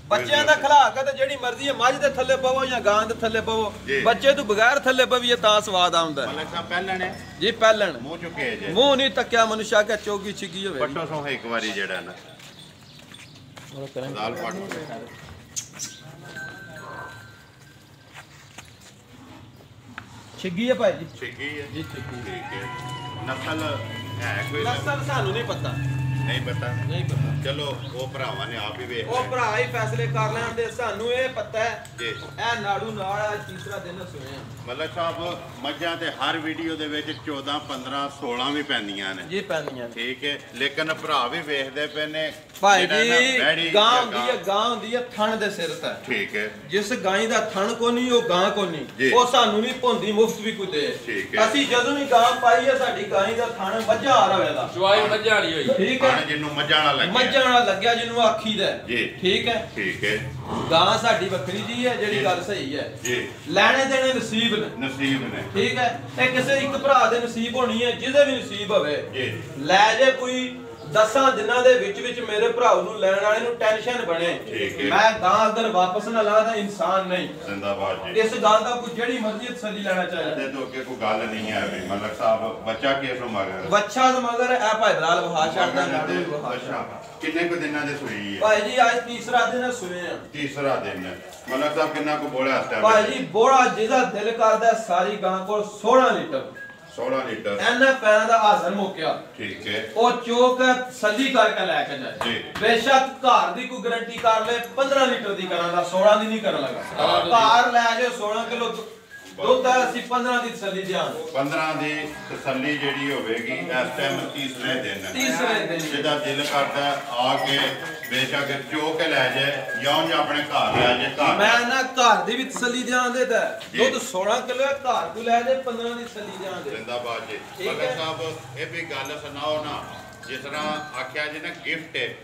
ਬੱਚਿਆਂ ਦਾ ਖਿਲਾ ਕੇ ਤੇ ਜਿਹੜੀ ਮਰਜ਼ੀ ਹੈ ਮੱਝ ਦੇ ਥੱਲੇ ਪਵੋ ਜਾਂ ਗਾਂ ਦੇ ਥੱਲੇ ਪਵੋ ਬੱਚੇ ਤੋਂ ਬਗੈਰ ਥੱਲੇ ਪਵੀਏ ਤਾਂ ਸਵਾਦ ਆਉਂਦਾ ਮਲਕ ਸਾਹਿਬ ਪਹਿਲਣ ਹੈ ਜੀ ਪਹਿਲਣ ਮੂੰਹ ਚੁੱਕੇ ਜੇ ਮੂੰਹ ਨਹੀਂ ਤੱਕਿਆ ਮਨੁਸ਼ਾ ਕੇ ਚੋਗੀ ਛਿੱਗੀ ਹੋਵੇ ਪੱਟੋ ਸੋ ਇੱਕ ਵਾਰੀ ਜਿਹੜਾ ਨਾ ਦਾਲ ਪੱਟ ਛਿੱਗੀ ਹੈ ਭਾਈ ਜੀ ਛਿੱਗੀ ਹੈ ਜੀ ਛਿੱਗੀ ਠੀਕ ਹੈ ਨਸਲ ਹੈ ਕੋਈ ਨਸਲ ਸਾਨੂੰ ਨਹੀਂ ਪਤਾ ਨਹੀਂ ਪਤਾ ਚਲੋ ਉਹ ਭਰਾਵਾਂ ਨੇ ਆਪ ਹੀ ਵੇਖ ਉਹ ਭਰਾ ਹੀ ਫੈਸਲੇ ਕਰ ਲੈਣ ਦੇ ਸਾਨੂੰ ਇਹ ਪਤਾ ਹੈ ਜੀ ਇਹ ਨਾੜੂ ਨਾਲ ਤੀਸਰਾ ਦਿਨ ਸੁਣਿਆ ਮਲਕ ਸਾਹਿਬ ਮੱਝਾਂ ਤੇ ਹਰ ਵੀਡੀਓ ਦੇ ਵਿੱਚ 14 15 16 ਵੀ ਪੈਂਦੀਆਂ ਨੇ ਜੀ ਪੈਂਦੀਆਂ ਠੀਕ ਹੈ ਲੇਕਿਨ ਭਰਾ ਵੀ ਵੇਖਦੇ ਪਏ ਨੇ ਭਾਈ ਜੀ ਗਾਂ ਹੁੰਦੀ ਹੈ ਥਣ ਦੇ ਸਿਰ ਤੇ ਠੀਕ ਹੈ ਜਿਸ ਗਾਂ ਦਾ ਥਣ ਕੋ ਨਹੀਂ ਉਹ ਗਾਂ ਕੋ ਨਹੀਂ ਉਹ ਸਾਨੂੰ ਵੀ ਭੁੰਦੀ ਮੁਫਤ ਵੀ ਕੋਈ ਦੇ ਅਸੀਂ ਜਦੋਂ ਵੀ ਗਾਂ ਪਾਈ ਹੈ ਸਾਡੀ ਗਾਂ ਦਾ ਥਣ ਮੱਝਾਂ ਆ ਰਵੇਦਾ ਚਵਾਈ ਮੱਝਾਂ ਵਾਲੀ ਹੋਈ ਠੀਕ ਹੈ ਜਿਹਨੂੰ ਮੱਝਾਂ ਵਾਲਾ ਲੱਗਿਆ ਜਿਹਨੂੰ ਆਖੀ ਦਾ ਜੀ ਠੀਕ ਹੈ ਗਾਂ ਸਾਡੀ ਵੱਖਰੀ ਜੀ ਹੈ ਜਿਹੜੀ ਗੱਲ ਸਹੀ ਹੈ ਜੀ ਲੈਣੇ ਦੇਣੇ ਨਸੀਬ ਨੇ ਠੀਕ ਹੈ ਇਹ ਕਿਸੇ ਇੱਕ ਭਰਾ ਦੇ ਨਸੀਬ ਹੋਣੀ ਹੈ ਜਿਹਦੇ ਵੀ ਨਸੀਬ ਹੋਵੇ ਜੀ ਲੈ ਜੇ ਕੋਈ 10 ਦਿਨਾਂ ਦੇ ਵਿੱਚ ਮੇਰੇ ਭਰਾਉ ਨੂੰ ਲੈਣ ਵਾਲੇ ਨੂੰ ਟੈਨਸ਼ਨ ਬਣੇ ਮੈਂ ਗਾਂ ਅਗਰ ਵਾਪਸ ਨਾ ਲਾ ਤਾਂ ਇਨਸਾਨ ਨਹੀਂ ਜ਼ਿੰਦਾਬਾਦ ਜੀ ਇਸ ਗੱਲ ਦਾ ਕੋਈ ਜਿਹੜੀ ਮਰਜ਼ੀ ਤਸੱਲੀ ਲੈਣਾ ਚਾਹੀਦਾ ਤੇ ਤੋਂ ਅੱਗੇ ਕੋਈ ਗੱਲ ਨਹੀਂ ਹੈ ਵੀ ਮਲਕ ਸਾਹਿਬ ਬੱਚਾ ਕਿਸ ਨੂੰ ਮਗਰ ਬੱਚਾ ਤਾਂ ਮਗਰ ਇਹ ਭਾਈ ਬਲਾਲ ਵਹਾ ਛੱਡਦਾ ਅੱਛਾ ਕਿੰਨੇ ਕੁ ਦਿਨਾਂ ਦੇ ਸੂਈ ਹੈ ਭਾਈ ਜੀ ਅੱਜ ਤੀਸਰਾ ਦਿਨ ਸੂਏ ਆ ਤੀਸਰਾ ਦਿਨ ਹੈ ਮਲਕ ਸਾਹਿਬ ਕਿੰਨਾ ਕੁ ਬੋਲਾ ਇਸ ਟਾਈਮ ਭਾਈ ਜੀ ਬੋੜਾ ਜਿਹਦਾ ਦਿਲ ਕਰਦਾ ਸਾਰੀ ਗਾਂ ਕੋਲ 16 ਲੀਟਰ 16 ਲੀਟਰ ਇਹਨਾਂ ਪੈਰਾਂ ਦਾ ਹਾਜ਼ਰ ਮੁੱਕਿਆ ਠੀਕ ਹੈ ਉਹ ਚੋਕ ਸੱਲੀ ਕਰਕੇ ਲੈ ਕੇ ਜਾਏ ਜੀ ਬੇਸ਼ੱਕ ਘਰ ਦੀ ਕੋਈ ਗਾਰੰਟੀ ਕਰ ਲੈ 15 ਲੀਟਰ ਦੀ ਕਰਾਂਗਾ 16 ਦੀ ਨਹੀਂ ਕਰਨ ਲੱਗਾ ਘਰ ਲੈ ਜਾਓ 16 ਕਿਲੋ ਦੁੱਧ ਹੈ ਅਸੀਂ 15 ਦੀ ਤਸੱਲੀ ਦਿਆਂਗੇ 15 ਦੀ ਤਸੱਲੀ ਜਿਹੜੀ ਹੋਵੇਗੀ ਇਸ ਟਾਈਮ ਤੀਸਰੇ ਦਿਨ ਜਿਹਦਾ ਦਿਲ ਕਰਦਾ ਆ ਕੇ ਬੇਸ਼ੱਕ ਚੋ ਕੇ ਲੈ ਜਾਏ ਜਾਂ ਆਪਣੇ ਘਰ ਲੈ ਜਾਏ ਘਰ ਮੈਂ ਨਾ ਘਰ ਦੀ ਵੀ ਤਸੱਲੀ ਦਿਆਂਦੇ ਤਾਂ ਦੁੱਧ 16 ਕਿਲੋ ਹੈ ਘਰ ਤੋਂ ਲੈ ਜਾਏ 15 ਦੀ ਤਸੱਲੀ ਦਿਆਂਦੇ ਜ਼ਿੰਦਾਬਾਦ ਜੀ ਮਲਕ ਸਾਹਿਬ ਇਹ ਵੀ ਗੱਲ ਸੁਣਾਓ ਨਾ ਜਿਸ ਤਰ੍ਹਾਂ ਆਖਿਆ ਜੀ ਨਾ ਗਿਫਟ ਹੈ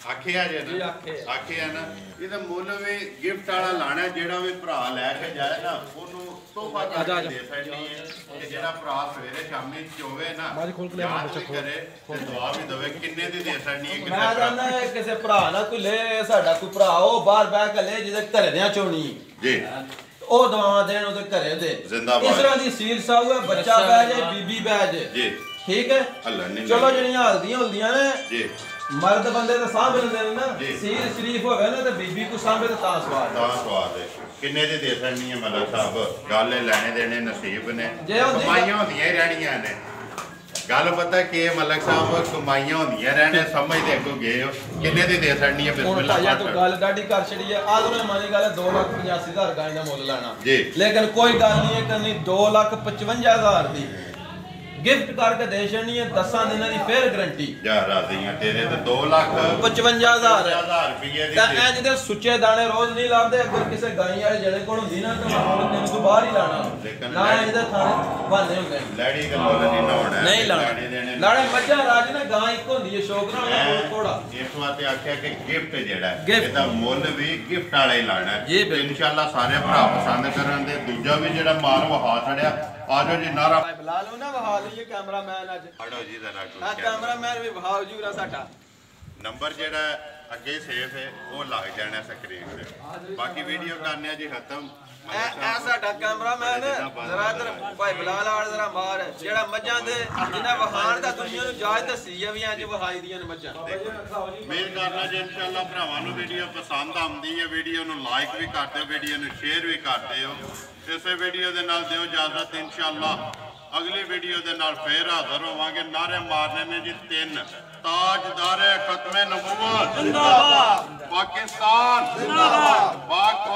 ਆਖਿਆ ਜੇ ਨਾ ਆਖਿਆ ਨਾ ਇਹਦਾ ਮੁੱਲ ਵੀ ਗਿਫਟ ਵਾਲਾ ਲਾਣਾ ਜਿਹੜਾ ਵੀ ਭਰਾ ਲੈ ਕੇ ਜਾਏ ਨਾ ਉਹਨੂੰ ਤੋਹਫਾ ਦੇ ਸਕਦੀ ਹੈ ਕਿ ਜਿਹੜਾ ਭਰਾ ਸਵੇਰੇ ਸ਼ਾਮੀ ਚੋਵੇ ਨਾ ਯਾਦ ਵੀ ਕਰੇ ਤੇ ਦੁਆ ਵੀ ਦੇਵੇ ਕਿੰਨੇ ਦੀ ਦੇ ਸਕਦੀ ਹੈ ਮੈਂ ਕਹਿੰਦਾ ਕਿਸੇ ਭਰਾ ਨਾਲ ਕੋਈ ਲੈ ਸਾਡਾ ਕੋਈ ਭਰਾ ਉਹ ਬਾਹਰ ਬਹਿ ਕੇ ਲੈ ਜਿਹਦੇ ਘਰੇ ਦਿਆਂ ਚੋਣੀ ਜੀ ਉਹ ਦਵਾਵਾਂ ਦੇਣ ਉਹਦੇ ਘਰੇ ਦੇ ਜ਼ਿੰਦਾਬਾਦ ਇਸ ਤਰ੍ਹਾਂ ਦੀ ਸੀਲ ਸਾਹਿਬ ਹੈ ਬੱਚਾ ਬਹਿ ਜਾਏ ਬੀਬੀ ਬਹਿ ਜਾਏ ਜੀ ਠੀਕ ਹੈ ਚਲੋ ਜਿਹੜੀਆਂ ਹਲਦੀਆਂ ਹੁੰਦੀਆਂ ਨੇ ਜੀ ਮਰਦ ਬੰਦੇ ਤਾਂ ਸਾਂਭ ਲੈਂਦੇ ਨੇ ਨਾ ਸੀਰ ਸ਼ਰੀਫ ਹੋਵੇ ਨਾ ਤੇ ਬੀਬੀ ਕੋ ਸਾਂਭੇ ਤਾਂ ਸਵਾਦ ਹੈ ਕਿੰਨੇ ਦੇ ਸਕਣੀ ਹੈ ਮਲਕ ਸਾਹਿਬ ਗੱਲ ਲੈਣੇ ਦੇਣੇ ਨਸੀਬ ਨੇ ਜੇ ਕਮਾਈਆਂ ਹੁੰਦੀਆਂ ਹੀ ਰਹਿਣੀਆਂ ਨੇ ਗੱਲ ਪਤਾ ਕੀ ਮਲਕ ਸਾਹਿਬ ਕਮਾਈਆਂ ਹੁੰਦੀਆਂ ਰਹਿਣੇ ਸਮਝਦੇ ਅੱਗੋਂ ਗਏ ਹੋ ਕਿੰਨੇ ਦੀ ਦੇ ਸਕਣੀ ਹੈ ਬਿਸਮਿਲ੍ਲਾ ਹੁਣ ਤਾਂ ਗੱਲ ਡਾਡੀ ਕਰ ਛੜੀ ਆ ਆਹ ਉਹਨੇ ਮਾਨੀ ਗੱਲ 2,85,000 ਗਾਂ ਦਾ ਮੁੱਲ ਲੈਣਾ ਜੀ ਲੇਕਿਨ ਕੋਈ ਗੱਲ ਨਹੀਂ ਹੈ ਕਰਨੀ 2,55,000 ਦੀ ਗਿਫਟ ਕਰਕੇ ਦੇ ਛੜਨੀ ਹੈ 10 ਦਿਨਾਂ ਦੀ ਫੇਰ ਗਾਰੰਟੀ ਜਾ ਰਾਜ਼ੀਆਂ ਤੇਰੇ ਤੇ 2,55,000 ਰੁਪਏ ਦੀ ਤਾਂ ਐ ਜਿਹਦੇ ਸੁੱਚੇ ਦਾਣੇ ਰੋਜ਼ ਨਹੀਂ ਲਾਉਂਦੇ ਅਗਰ ਕਿਸੇ ਗਾਈ ਵਾਲੇ ਜਿਹੜੇ ਕੋਲ ਹੁੰਦੀ ਨਾ ਤਾਂ ਹੁਣ ਤੈਨੂੰ ਤੋਂ ਬਾਹਰ ਹੀ ਲਾਣਾ ਨਾ ਇਹਦੇ ਥਾਣੇ ਬਾਨੇ ਹੁੰਦੇ ਲੈੜੀ ਦਾ ਮੁੱਲ ਨਹੀਂ ਲਾਉਣਾ ਨਹੀਂ ਲਾਣੇ ਲਾਣੇ ਮੱਝਾਂ ਰਾਜ ਨਾ ਗਾਂ ਇੱਕ ਹੁੰਦੀ ਹੈ ਸ਼ੌਕ ਨਾਲ ਥੋੜਾ ਇਸ ਵਾਸਤੇ ਆਖਿਆ ਕਿ ਗਿਫਟ ਜਿਹੜਾ ਇਹਦਾ ਮੁੱਲ ਵੀ ਗਿਫਟ ਵਾਲਾ ਹੀ ਲਾਣਾ ਜੀ ਇਨਸ਼ਾਅੱਲਾ ਸਾਰੇ ਭਰਾ ਪਸੰਦ ਕਰਨ ਦੇ ਦੂਜਾ ਵੀ ਜਿਹੜਾ ਮਾਲ ਵਹਾ ਛੜਿਆ ਆਜੋ ਜੀ ਨਾਰਾ ਬੁਲਾ ਲਓ ਨਾ ਵਹਾ ਲਈਏ ਕੈਮਰਾਮੈਨ ਅੱਜ ਆੜੋ ਜੀ ਜ਼ਰਾ ਆ ਕੈਮਰਾਮੈਨ ਵੀ ਵਹਾਓ ਜੂਰਾ ਸਾਡਾ ਨੰਬਰ ਜਿਹੜਾ ਅੱਗੇ ਸੇਫ ਹੈ ਉਹ ਲੱਗ ਜਾਣਾ ਸਕਰੀਨ ਤੇ ਬਾਕੀ ਵੀਡੀਓ ਕਰਨੇ ਆ ਜੀ ਖਤਮ ਐ ਸਾਡਾ ਕੈਮਰਾਮੈਨ ਜ਼ਰਾ ਇਧਰ ਭਾਈ ਬਲਾਲ ਵਾਲ ਜ਼ਰਾ ਮਾਰ ਜਿਹੜਾ ਮੱਝਾਂ ਦੇ ਜਿਨ੍ਹਾਂ ਵਹਾਣ ਦਾ ਦੁਨੀਆ ਨੂੰ ਜਾਇਜ਼ ਦੱਸੀ ਆ ਵੀ ਅੱਜ ਵਹਾਈ ਦੀਆਂ ਨੇ ਮੱਝਾਂ ਮੇਲ ਕਰਨਾ ਜੀ ਇਨਸ਼ਾਅੱਲਾ ਭਰਾਵਾਂ ਨੂੰ ਵੀਡੀਓ ਪਸੰਦ ਆਉਂਦੀ ਹੈ ਵੀਡੀਓ ਨੂੰ ਲਾਈਕ ਵੀ ਕਰ ਦਿਓ ਵੀਡੀਓ ਨੂੰ ਸ਼ੇਅਰ ਵੀ ਕਰ ਦਿਓ ਇਸੇ ਵੀਡੀਓ ਦੇ ਨਾਲ ਦਿਓ ਇਜਾਜ਼ਤ ਇਨਸ਼ਾਅੱਲਾ ਅਗਲੀ ਵੀਡੀਓ ਦੇ ਨਾਲ ਫੇਰ ਹਾਜ਼ਰ ਹੋਵਾਂਗੇ ਨਾਰੇ ਮਾਰਨੇ ਨੇ ਜੀ 3 ਤਾਜਦਾਰੇ ਖਤਮੇ ਨਬੂਵਤ ਜ਼ਿੰਦਾਬਾਦ ਪਾਕਿਸਤਾਨ ਜ਼ਿੰਦਾਬਾਦ ਪਾਕ